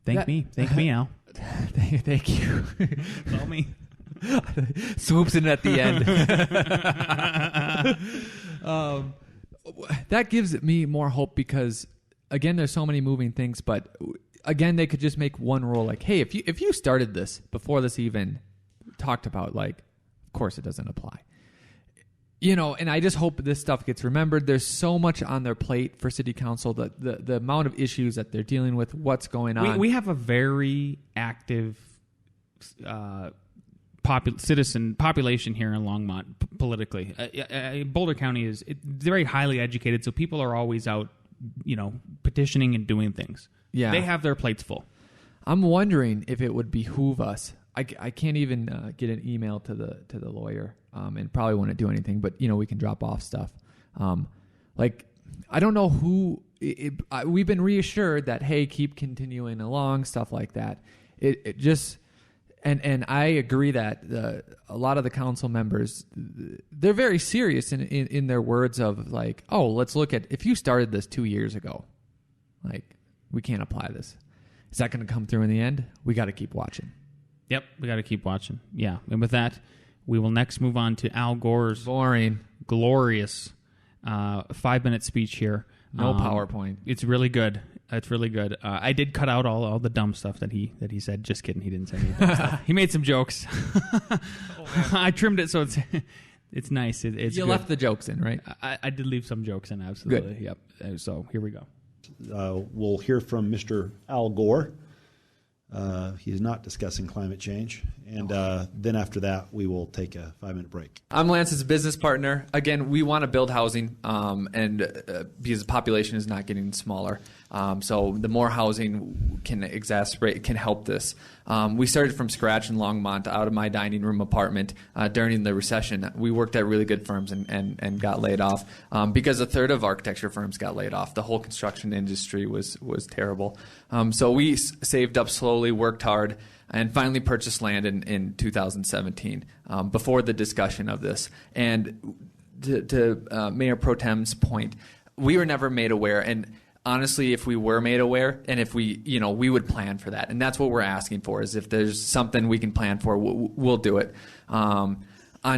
Thank me, Al. Thank you. Tell me. Swoops in at the end. That gives me more hope because, again, there's so many moving things. But again, they could just make one rule like, hey, if you started this before this even talked about, of course it doesn't apply. And I just hope this stuff gets remembered. There's so much on their plate for city council, that the amount of issues that they're dealing with, what's going on. We have a very active population here in Longmont politically. Boulder County is very highly educated, so people are always out, petitioning and doing things. Yeah, they have their plates full. I'm wondering if it would behoove us. I can't even get an email to the lawyer, and probably wouldn't do anything. But we can drop off stuff. I don't know who. We've been reassured that hey, keep continuing along, stuff like that. It just. And I agree that a lot of the council members, they're very serious in their words of let's look at, if you started this 2 years ago, we can't apply this. Is that going to come through in the end? We got to keep watching. Yep, we got to keep watching. Yeah, and with that, we will next move on to Al Gore's glorious 5-minute speech here. No PowerPoint. It's really good. It's really good. I did cut out all the dumb stuff that he said. Just kidding. He didn't say any dumb stuff. He made some jokes. I trimmed it so it's nice. It's you good. left the jokes in, right? I did leave some jokes in. Absolutely. Good. Yep. So here we go. We'll hear from Mr. Al Gore. He is not discussing climate change, And then after that, we will take a 5-minute break. I'm Lance's business partner. Again, we want to build housing, and because the population is not getting smaller. So the more housing can help this. We started from scratch in Longmont, out of my dining room apartment during the recession. We worked at really good firms and got laid off because a third of architecture firms got laid off. The whole construction industry was terrible. So we saved up slowly, worked hard, and finally purchased land in 2017 before the discussion of this. And to Mayor Pro Tem's point, we were never made aware. And honestly, if we were made aware, and if we would plan for that. And that's what we're asking for, is if there's something we can plan for, we'll do it. On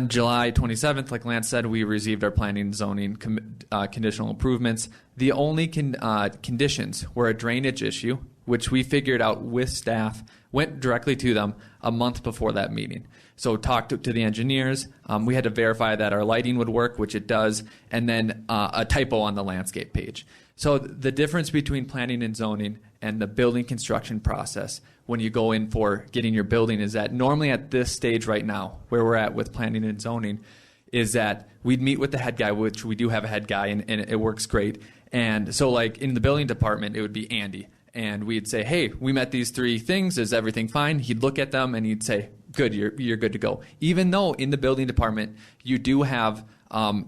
July 27th, like Lance said, we received our planning and zoning conditional improvements. The only conditions were a drainage issue, which we figured out with staff, went directly to them a month before that meeting. So talked to the engineers. We had to verify that our lighting would work, which it does, and then a typo on the landscape page. So the difference between planning and zoning and the building construction process when you go in for getting your building is that normally at this stage right now, where we're at with planning and zoning, is that we'd meet with the head guy, which we do have a head guy, and it works great. And so like in the building department, it would be Andy. And we'd say, hey, we met these 3 things. Is everything fine? He'd look at them and he'd say, good, you're good to go. Even though in the building department, you do have,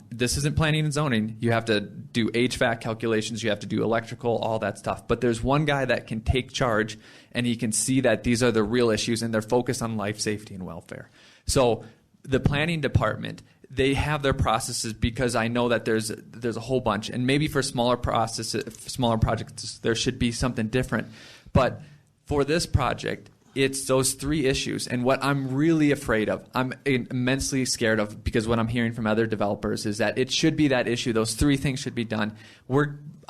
this isn't planning and zoning. You have to do HVAC calculations. You have to do electrical, all that stuff. But there's one guy that can take charge and he can see that these are the real issues and they're focused on life safety and welfare. So the planning department, they have their processes because I know that there's a whole bunch, and maybe for smaller projects, there should be something different. But for this project, it's those 3 issues. And what I'm really afraid of, I'm immensely scared of, because what I'm hearing from other developers is that it should be that issue. Those 3 things should be done.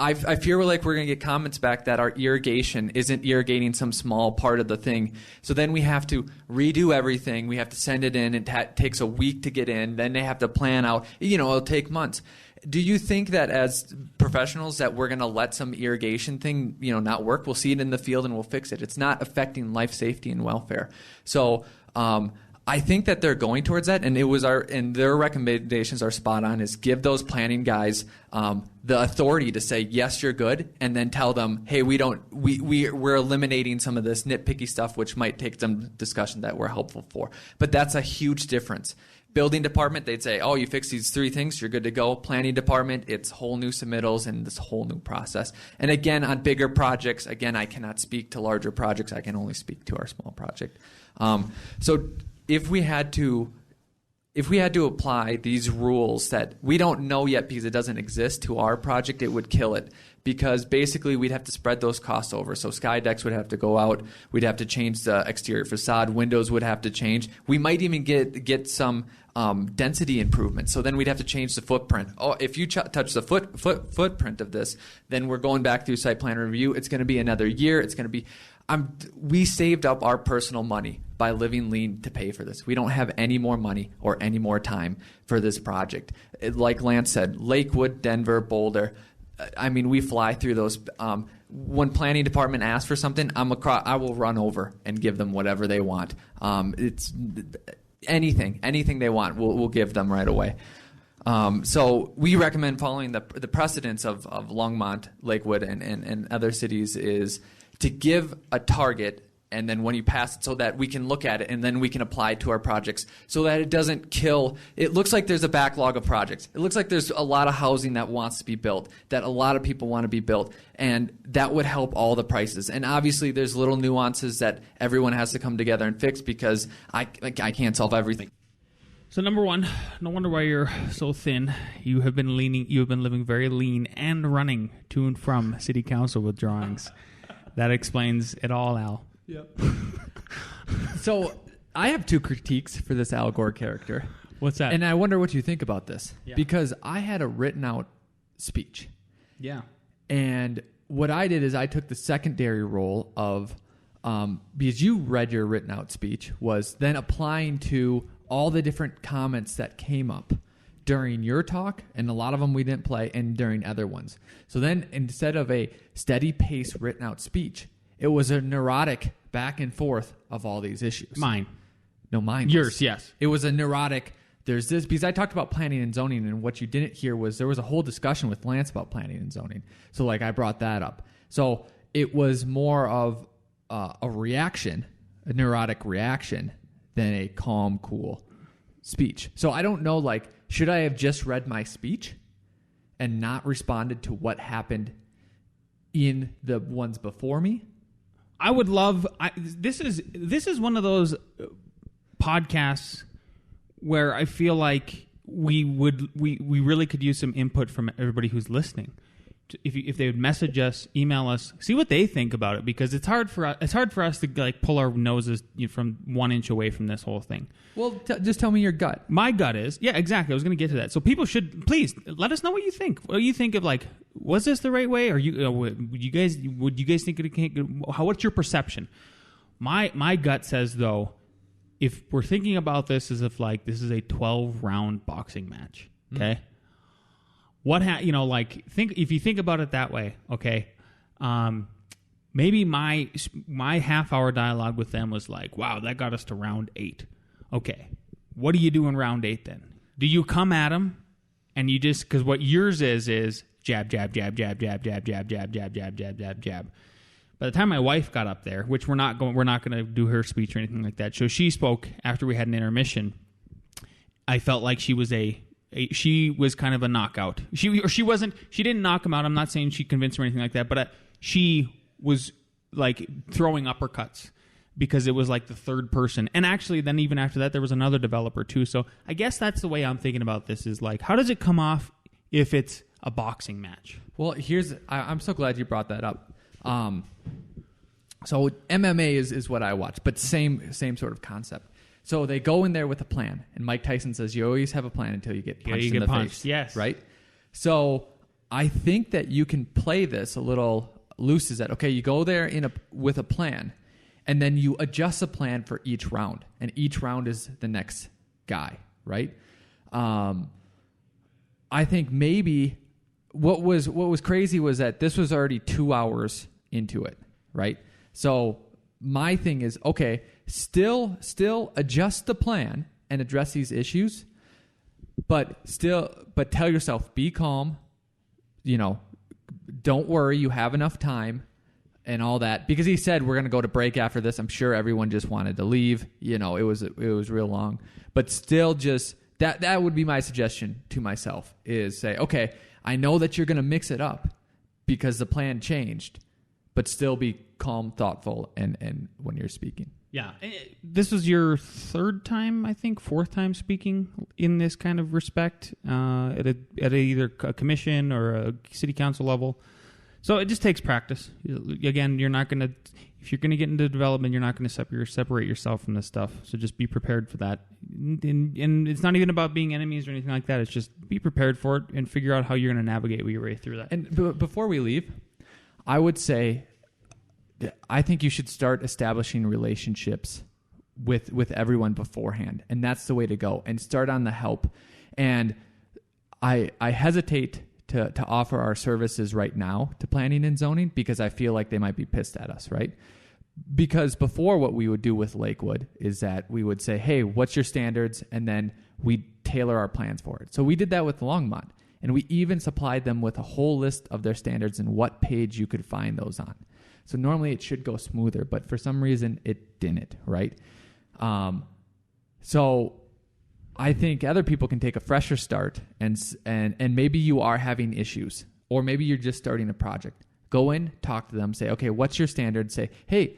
I fear we're going to get comments back that our irrigation isn't irrigating some small part of the thing. So then we have to redo everything. We have to send it in. It takes a week to get in. Then they have to plan out. It'll take months. Do you think that as professionals that we're going to let some irrigation thing, not work? We'll see it in the field and we'll fix it. It's not affecting life safety and welfare. So I think that they're going towards that, and their recommendations are spot on. Is give those planning guys the authority to say yes, you're good, and then tell them, hey, we're eliminating some of this nitpicky stuff, which might take some discussion that we're helpful for. But that's a huge difference. Building department, they'd say, oh, you fix these 3 things, you're good to go. Planning department, it's whole new submittals and this whole new process. And again, on bigger projects, I cannot speak to larger projects. I can only speak to our small project. So if we had to apply these rules that we don't know yet because it doesn't exist to our project, it would kill it. Because basically we'd have to spread those costs over. So sky decks would have to go out. We'd have to change the exterior facade. Windows would have to change. We might even get some density improvements. So then we'd have to change the footprint. Oh, if you touch the footprint of this, then we're going back through site plan review. It's going to be another year. It's going to be. We saved up our personal money by living lean to pay for this. We don't have any more money or any more time for this project. Like Lance said, Lakewood, Denver, Boulder. We fly through those. When planning department asks for something, I will run over and give them whatever they want. It's anything they want, we'll give them right away. So we recommend following the precedents of Longmont, Lakewood, and other cities is to give a target, and then when you pass it, so that we can look at it and then we can apply it to our projects so that it doesn't kill. It looks like there's a backlog of projects. It looks like there's a lot of housing that wants to be built, that a lot of people want to be built, and that would help all the prices. And obviously there's little nuances that everyone has to come together and fix because I can't solve everything. So number 1, no wonder why you're so thin. You have been living very lean and running to and from city council with drawings. That explains it all, Al. Yep. So I have 2 critiques for this Al Gore character. What's that? And I wonder what you think about this. Yeah. Because I had a written out speech. Yeah. And what I did is I took the secondary role of, because you read your written out speech, was then applying to all the different comments that came up during your talk, and a lot of them we didn't play, and during other ones. So then instead of a steady pace written out speech, it was a neurotic back and forth of all these issues. Mine. No, mine. Yours, yes. It was a neurotic. There's this, because I talked about planning and zoning, and what you didn't hear was there was a whole discussion with Lance about planning and zoning. So, like, I brought that up. So it was more of a reaction, a neurotic reaction, than a calm, cool speech. So I don't know, like, should I have just read my speech and not responded to what happened in the ones before me? I would love. This is one of those podcasts where I feel like we really could use some input from everybody who's listening. If they would message us, email us, see what they think about it, because it's hard for us to like pull our noses from 1 inch away from this whole thing. Well, just tell me your gut. My gut is, yeah, exactly. I was going to get to that. So people should please let us know what you think. What do you think of, like, was this the right way? Or would you guys think it can't? What's your perception? My gut says, though, if we're thinking about this as if like this is a 12-round boxing match, okay. If you think about it that way, okay, maybe my half-hour dialogue with them was like, wow, that got us to round 8. Okay, what do you do in round 8 then? Do you come at them and you just, because what yours is jab, jab, jab, jab, jab, jab, jab, jab, jab, jab, jab, jab, jab. By the time my wife got up there, which we're not going to do her speech or anything like that, so she spoke after we had an intermission. I felt like she was kind of a knockout. She didn't knock him out. I'm not saying she convinced him or anything like that, but she was like throwing uppercuts because it was like the third person. And actually, then even after that, there was another developer too. So I guess that's the way I'm thinking about this, is like, how does it come off if it's a boxing match? Well, I'm so glad you brought that up. So MMA is what I watch, but same sort of concept. So they go in there with a plan, and Mike Tyson says you always have a plan until you get punched in the face. Yes, right. So I think that you can play this a little loose. Is that okay? You go there with a plan, and then you adjust the plan for each round, and each round is the next guy, right? I think maybe what was crazy was that this was already 2 hours into it, right? So my thing is, okay, still adjust the plan and address these issues, but tell yourself, be calm, don't worry, you have enough time and all that, because he said we're going to go to break after this. I'm sure everyone just wanted to leave. It was real long, but still, just that would be my suggestion to myself, is say, okay, I know that you're going to mix it up because the plan changed, but still be calm, thoughtful, and when you're speaking. Yeah. This was your third time, I think, fourth time speaking in this kind of respect at either a commission or a city council level. So it just takes practice. Again, if you're going to get into development, you're not going to separate yourself from this stuff. So just be prepared for that. And it's not even about being enemies or anything like that. It's just be prepared for it and figure out how you're going to navigate your way through that. And before we leave, I would say, I think you should start establishing relationships with everyone beforehand, and that's the way to go. And start on the help. And I hesitate to offer our services right now to planning and zoning because I feel like they might be pissed at us, right? Because before, what we would do with Lakewood is that we would say, hey, what's your standards? And then we tailor our plans for it. So we did that with Longmont, and we even supplied them with a whole list of their standards and what page you could find those on. So normally it should go smoother, but for some reason it didn't, right? So I think other people can take a fresher start, and maybe you are having issues, or maybe you're just starting a project. Go in, talk to them, say, okay, what's your standard? Say, hey,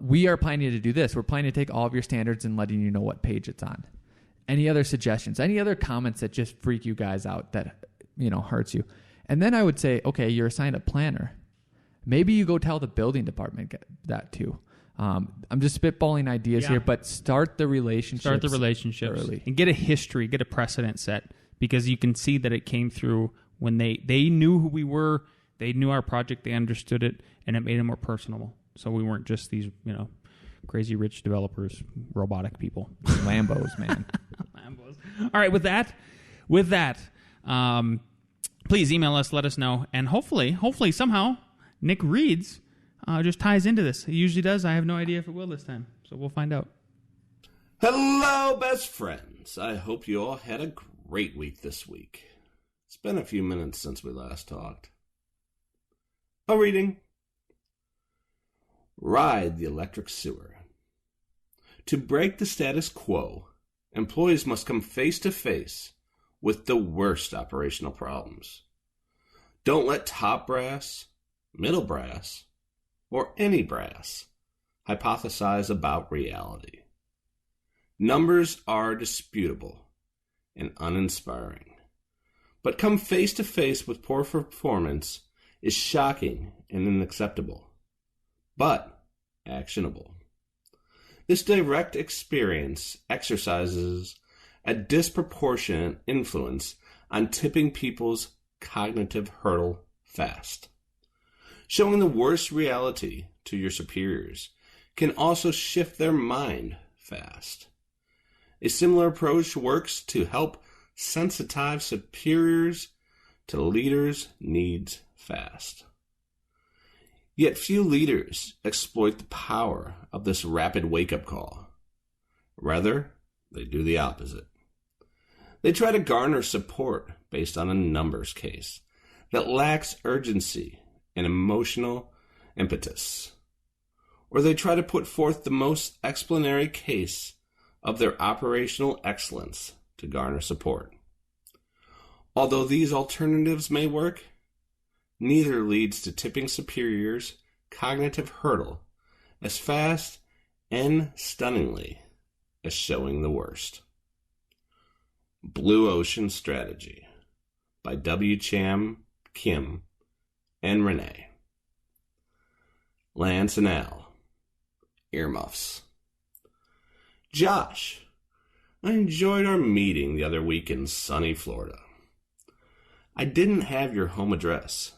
we are planning to do this. We're planning to take all of your standards and letting you know what page it's on. Any other suggestions? Any other comments that just freak you guys out that hurts you? And then I would say, okay, you're assigned a planner. Maybe you go tell the building department that too. I'm just spitballing ideas here, but start the relationships early. And get a history, get a precedent set, because you can see that it came through when they knew who we were, they knew our project, they understood it, and it made it more personable. So we weren't just these, crazy rich developers, robotic people. Lambos, man. Lambos. All right, with that, please email us, let us know, and hopefully somehow Nick reads just ties into this. He usually does. I have no idea if it will this time, so we'll find out. Hello, best friends. I hope you all had a great week this week. It's been a few minutes since we last talked. A reading. Ride the electric sewer. To break the status quo, employees must come face to face with the worst operational problems. Don't let top brass, middle brass, or any brass hypothesize about reality. Numbers are disputable and uninspiring, but come face to face with poor performance is shocking and unacceptable, but actionable. This direct experience exercises a disproportionate influence on tipping people's cognitive hurdle fast. Showing the worst reality to your superiors can also shift their mind fast. A similar approach works to help sensitize superiors to leaders' needs fast. Yet few leaders exploit the power of this rapid wake-up call. Rather, they do the opposite. They try to garner support based on a numbers case that lacks urgency and emotional impetus. Or they try to put forth the most explanatory case of their operational excellence to garner support. Although these alternatives may work, neither leads to tipping superiors' cognitive hurdle as fast and stunningly as showing the worst. Blue Ocean Strategy by W. Cham, Kim, and Renee. Lance and Al. Earmuffs. Josh, I enjoyed our meeting the other week in sunny Florida. I didn't have your home address,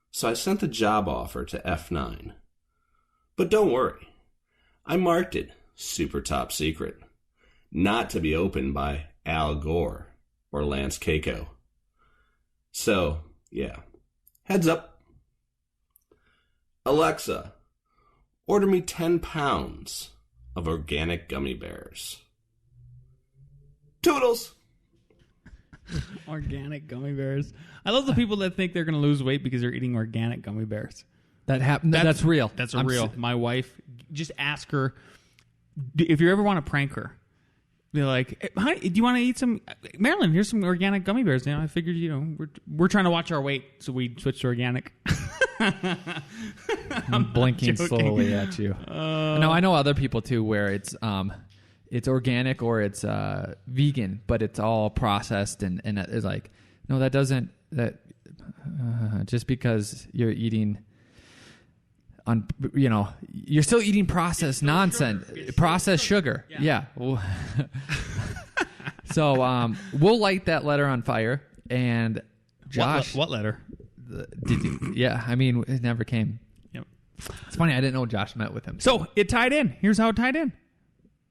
so I sent the job offer to F9. But don't worry, I marked it super top secret, not to be opened by Al Gore or Lance Cayko. So, yeah, heads up. Alexa, order me 10 pounds of organic gummy bears. Toodles! Organic gummy bears. I love the people that think they're going to lose weight because they're eating organic gummy bears. That's real. That's real. My wife, just ask her, if you ever want to prank her, be like, hey, honey, do you want to eat some? Marilyn, here's some organic gummy bears. I figured, we're trying to watch our weight, so we switched to organic. I'm blinking slowly at you. No, I know other people too where it's organic or it's vegan, but it's all processed and it's like, no, that doesn't just because you're eating you're still eating processed nonsense, processed sugar. Yeah. So we'll light that letter on fire. And Josh, what letter? It never came. Yep. It's funny. I didn't know Josh met with him. So it tied in. Here's how it tied in.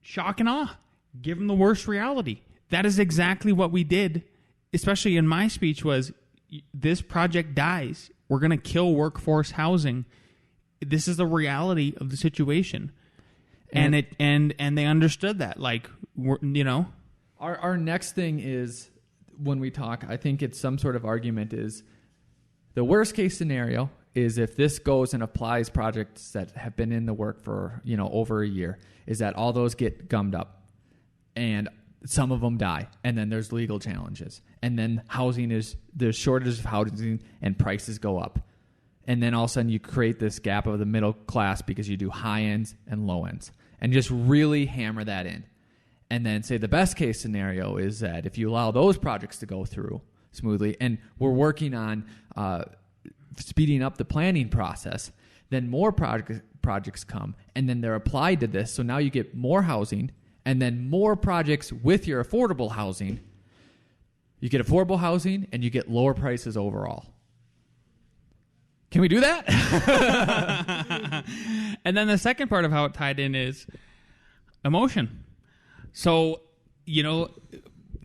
Shock and awe. Give them the worst reality. That is exactly what we did, especially in my speech, was this project dies. We're going to kill workforce housing. This is the reality of the situation. And they understood that. Our next thing is, when we talk, I think it's some sort of argument is, the worst case scenario is if this goes and applies projects that have been in the work for, over a year, is that all those get gummed up and some of them die. And then there's legal challenges. And then there's shortage of housing and prices go up. And then all of a sudden you create this gap of the middle class because you do high ends and low ends and just really hammer that in. And then say the best case scenario is that if you allow those projects to go through smoothly, and we're working on speeding up the planning process, then more projects come, and then they're applied to this. So now you get more housing, and then more projects with your affordable housing. You get affordable housing, and you get lower prices overall. Can we do that? And then the second part of how it tied in is emotion. So,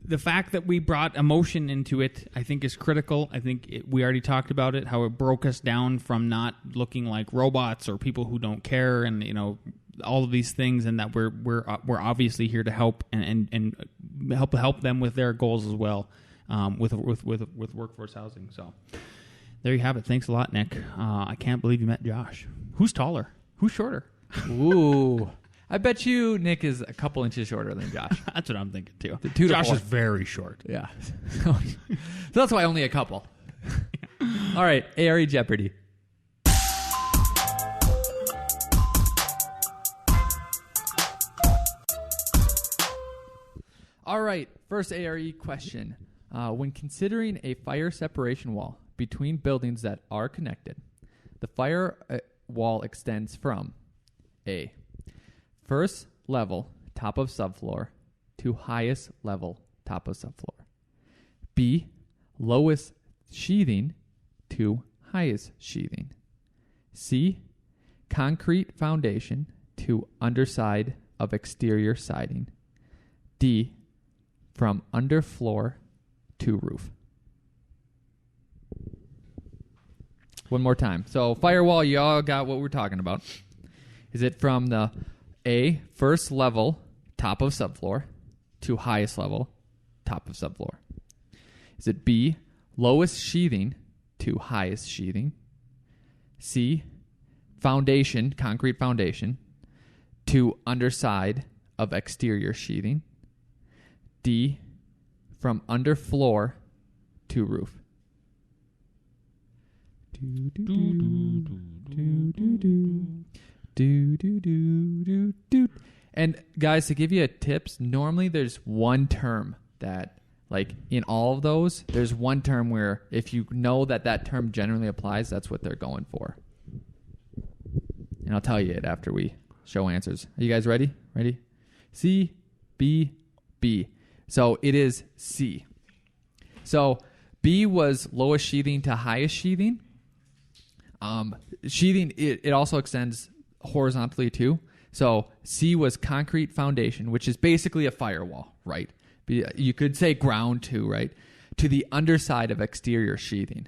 the fact that we brought emotion into it, I think, is critical. I think we already talked about it, how it broke us down from not looking like robots or people who don't care and, all of these things, and that we're obviously here to help and help them with their goals as well, with workforce housing. So there you have it. Thanks a lot, Nick. I can't believe you met Josh. Who's taller? Who's shorter? Ooh. I bet you Nick is a couple inches shorter than Josh. That's what I'm thinking too. Josh is very short. Yeah. So that's why only a couple. All right, A.R.E. Jeopardy. All right, first A.R.E. question. When considering a fire separation wall between buildings that are connected, the fire wall extends from A, first level, top of subfloor, to highest level, top of subfloor. B, lowest sheathing to highest sheathing. C, concrete foundation to underside of exterior siding. D, from underfloor to roof. One more time. So firewall, you all got what we're talking about. Is it from the A, first level, top of subfloor, to highest level, top of subfloor? Is it B, lowest sheathing to highest sheathing? C, foundation, concrete foundation, to underside of exterior sheathing? D, from underfloor to roof? And guys, to give you a tips, normally there's one term that, like in all of those, there's one term where if you know that term generally applies, that's what they're going for. And I'll tell you it after we show answers. Are you guys ready? Ready? C, B, B. So it is C. So B was lowest sheathing to highest sheathing. Sheathing, it also extends horizontally too. So C was concrete foundation, which is basically a firewall, right? You could say ground too, right? To the underside of exterior sheathing.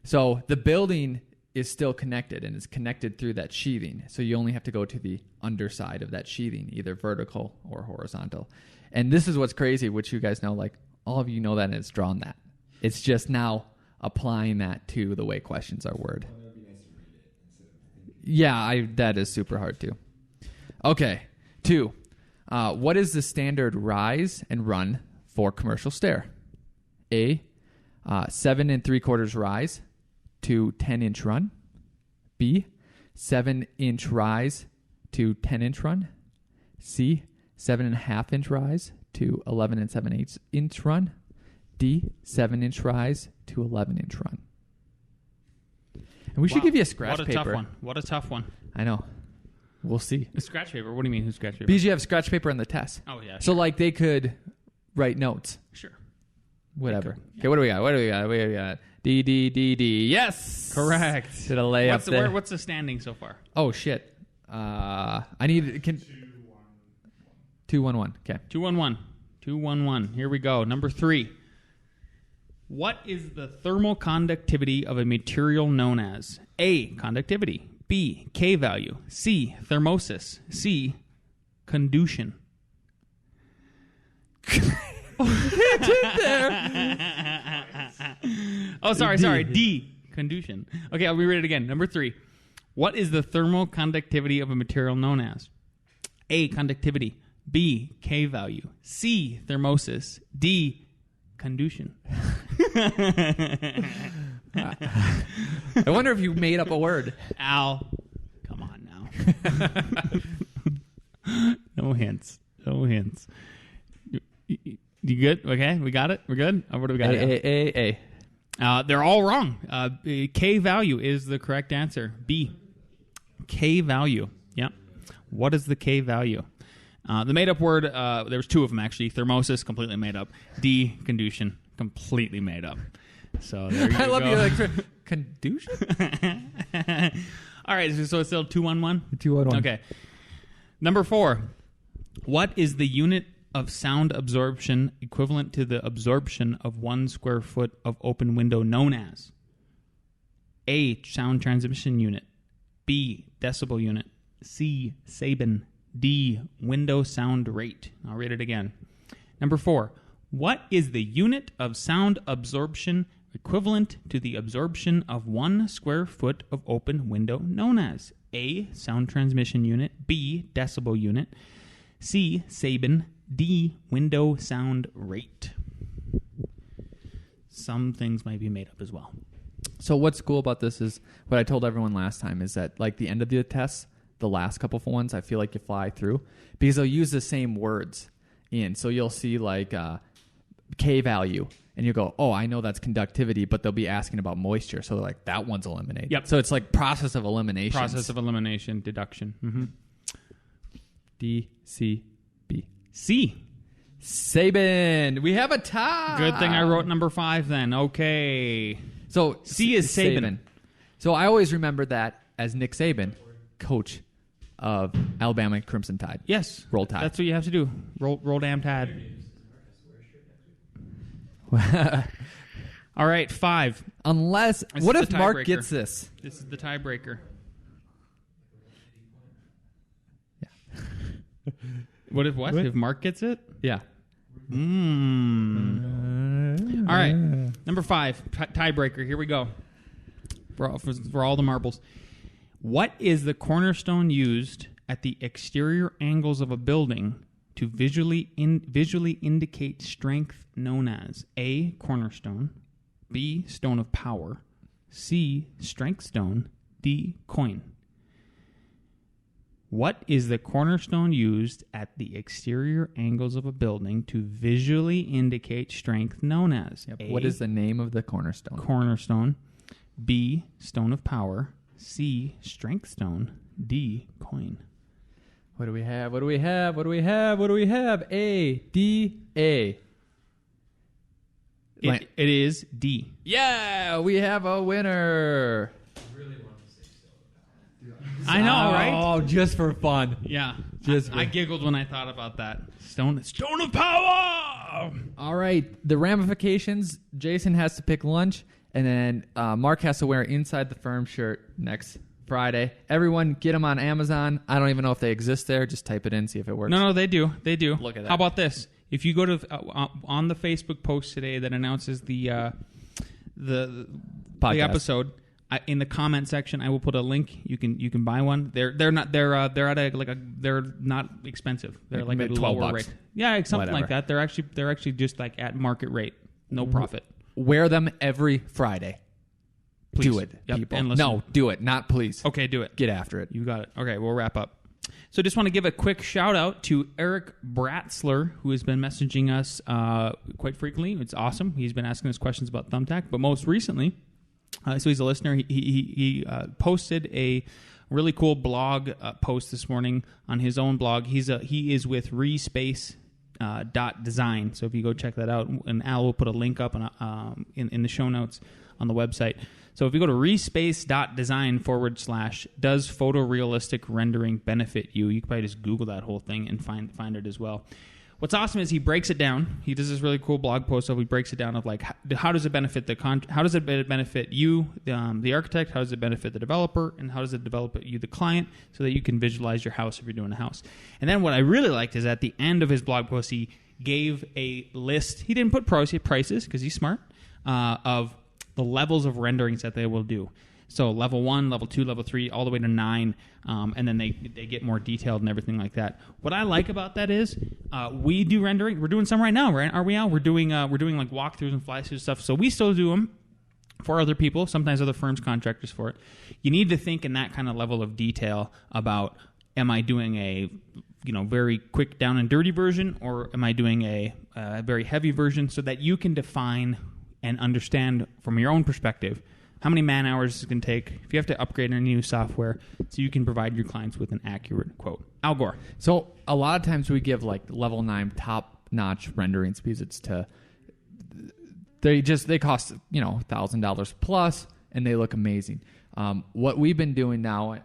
So the building is still connected and is connected through that sheathing. So you only have to go to the underside of that sheathing, either vertical or horizontal. And this is what's crazy, which you guys know, like all of you know that and it's drawn that. It's just now applying that to the way questions are worded. Yeah, that is super hard too. Okay, 2. What is the standard rise and run for commercial stair? A, 7 3/4 rise to 10-inch run. B, 7-inch rise to 10-inch run. C, 7.5-inch rise to 11 7/8-inch run. D, 7-inch rise to 11-inch run. And we should give you a scratch paper. What a tough one. What a tough one. I know. We'll see. A scratch paper? What do you mean, who's scratch paper? Because you have scratch paper on the test. Oh, yeah. So, like, they could write notes. Sure. Whatever. Yeah. Okay, what do we got? What do we got? D, D, D, D. Yes! Correct. Did a lay up there. What's the standing so far? Oh, shit. I need... 2-1-1. Okay. 2-1-1. 2-1-1. Here we go. Number 3. What is the thermal conductivity of a material known as A, conductivity, B, K value, C, thermosis, C, conduction? Oh, sorry. D, conduction. Okay, I'll reread it again. Number 3. What is the thermal conductivity of a material known as A, conductivity, B, K value, C, thermosis, D, conduction? I wonder if you made up a word. Al, come on now. No hints. You good? Okay, we got it? We're good? What do we got? A. They're all wrong. K value is the correct answer. B. K value. Yeah. What is the K value? The made-up word, there was 2 of them, actually. Thermosis, completely made up. D, conduction, completely made up. So there you go. I love you. Like, conduction? All right, so it's still 2-1-1? 2-1-1. Okay. Number 4. What is the unit of sound absorption equivalent to the absorption of 1 square foot of open window known as? A, sound transmission unit. B, decibel unit. C, Sabin. D, window sound rate. I'll read it again. Number 4, what is the unit of sound absorption equivalent to the absorption of 1 square foot of open window known as? A, sound transmission unit. B, decibel unit. C, Sabin. D, window sound rate. Some things might be made up as well. So what's cool about this is what I told everyone last time is that like the end of the tests, the last couple of ones, I feel like you fly through because they'll use the same words in. So you'll see like K value and you go, oh, I know that's conductivity, but they'll be asking about moisture. So they're like, that one's eliminated. Yep. So it's like process of elimination. Process of elimination, deduction. Mm-hmm. D, C, B. C. Sabin. We have a tie. Good thing I wrote number 5 then. Okay. So C is Sabin. So I always remember that as Nick Saban, coach of Alabama Crimson Tide. Yes. Roll Tide. That's what you have to do. Roll damn Tide. All right, 5. Unless, This what is if the Mark tiebreaker. gets this? This is the tiebreaker. Yeah. What if what? If Mark gets it? Yeah. All right, number 5, tiebreaker. Here we go. For all the marbles. What is the cornerstone used at the exterior angles of a building to visually indicate strength known as? A, cornerstone. B, stone of power. C, strength stone. D, coin. What is the cornerstone used at the exterior angles of a building to visually indicate strength known as? Yep. A, What is the name of the cornerstone? cornerstone. B, stone of power. C, strength stone. D, coin. What do we have? What do we have? What do we have? What do we have? A, D, A. It is D. Yeah, we have a winner. I know, right? Oh, just for fun. Yeah. Just I giggled when I thought about that. Stone of power! All right, the ramifications. Jason has to pick lunch, and then Mark has to wear inside the firm shirt next Friday. Everyone, get them on Amazon. I don't even know if they exist there. Just type it in, see if it works. No, they do. They do. Look at that. How about this? If you go to on the Facebook post today that announces the Podcast. episode, in the comment section, I will put a link. You can buy one. They're not they're not expensive. They're like a $12. lower rate. Yeah, something like Whatever. that. They're actually just like at market rate, no profit. Wear them every Friday. Please. Do it, Yep, people. and listen. No, do it. Not please. Okay, do it. Get after it. You got it. Okay, we'll wrap up. So just want to give a quick shout out to Eric Bratzler, who has been messaging us quite frequently. It's awesome. He's been asking us questions about Thumbtack, but most recently, so he's a listener. He posted a really cool blog post this morning on his own blog. He is with respace.design. So if you go check that out, and Al will put a link up in the show notes on the website. So if you go to respace.design / does photorealistic rendering benefit you? You can probably just Google that whole thing and find it as well. What's awesome is he breaks it down. He does this really cool blog post. So he breaks it down of like how does it benefit how does it benefit you, the architect? How does it benefit the developer? And how does it benefit you, the client, so that you can visualize your house if you're doing a house. And then what I really liked is at the end of his blog post, he gave a list. He didn't put prices because he's smart of the levels of renderings that they will do. So level 1, level 2, level 3, all the way to 9, and then they get more detailed and everything like that. What I like about that is we do rendering. We're doing some right now, right? Are we out? We're doing like walkthroughs and fly-through stuff. So we still do them for other people. Sometimes other firms, contractors for it. You need to think in that kind of level of detail about: am I doing a very quick down and dirty version, or am I doing a very heavy version, so that you can define and understand from your own perspective how many man hours it's going to take if you have to upgrade any new software, so you can provide your clients with an accurate quote. Al Gore. So a lot of times we give like level 9 top-notch rendering speeds. It's they cost $1,000 plus, and they look amazing. What we've been doing now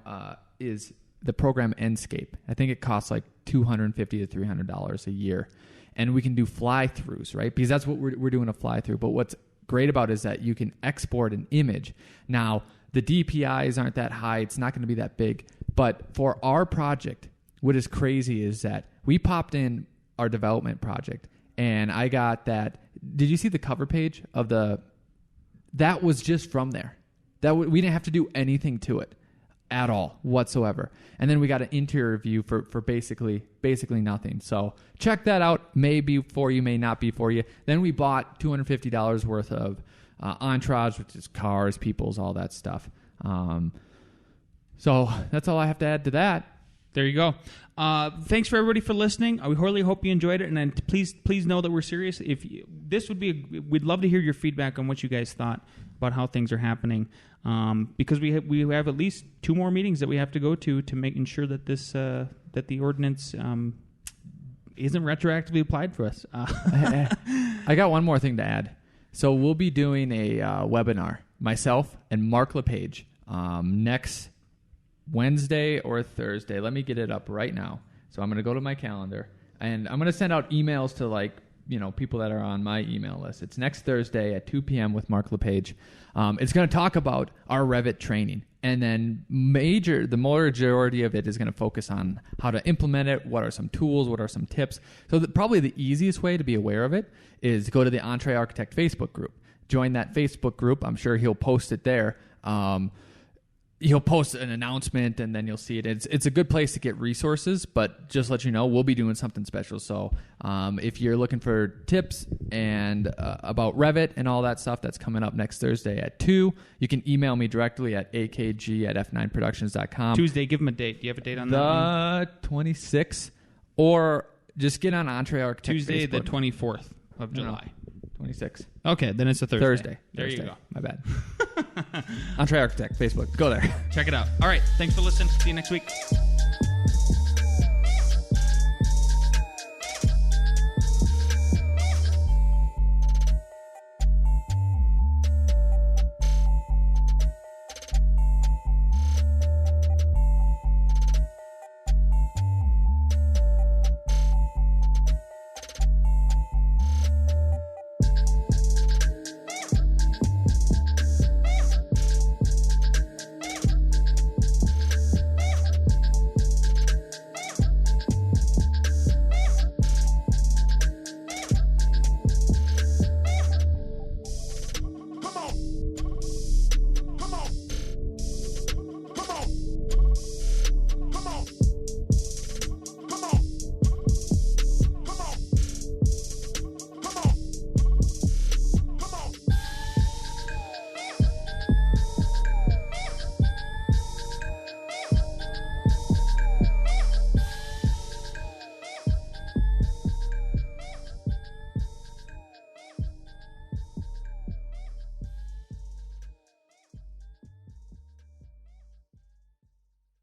is the program Enscape. I think it costs like $250 to $300 a year, and we can do fly-throughs, right? Because that's what we're doing, a fly-through. But what's great about it is that you can export an image. Now, the DPIs aren't that high. It's not going to be that big. But for our project, what is crazy is that we popped in our development project, and I got that. Did you see the cover page of the? That was just from there. We didn't have to do anything to it at all whatsoever. And then we got an interior review for basically nothing. So check that out. May be for you, may not be for you. Then we bought $250 worth of entourage, which is cars, peoples, all that stuff. So that's all I have to add to that. There you go. Thanks for everybody for listening. We really hope you enjoyed it, and then please know that we're serious. We'd love to hear your feedback on what you guys thought about how things are happening, because we have at least 2 more meetings that we have to go to make sure that that the ordinance isn't retroactively applied for us. I got one more thing to add. So we'll be doing a webinar, myself and Mark LePage, next Wednesday or Thursday. Let me get it up right now. So I'm going to go to my calendar, and I'm going to send out emails to people that are on my email list. It's next Thursday at 2 p.m. with Mark LePage. It's going to talk about our Revit training, and then the majority of it is going to focus on how to implement it, what are some tools, what are some tips. So probably the easiest way to be aware of it is go to the Entree Architect Facebook group. Join that Facebook group. I'm sure he'll post it there. He'll post an announcement, and then you'll see it. It's a good place to get resources, but just let you know, we'll be doing something special. So if you're looking for tips and about Revit and all that stuff, that's coming up next Thursday at 2. You can email me directly at akg@f9productions.com. Tuesday, give them a date. Do you have a date on that? The 26th, or just get on Entree Architect Tuesday, Facebook. the 24th of July. 26th. Okay, then it's a Thursday. There you go. My bad. Entree Architect, Facebook. Go there. Check it out. All right. Thanks for listening. See you next week.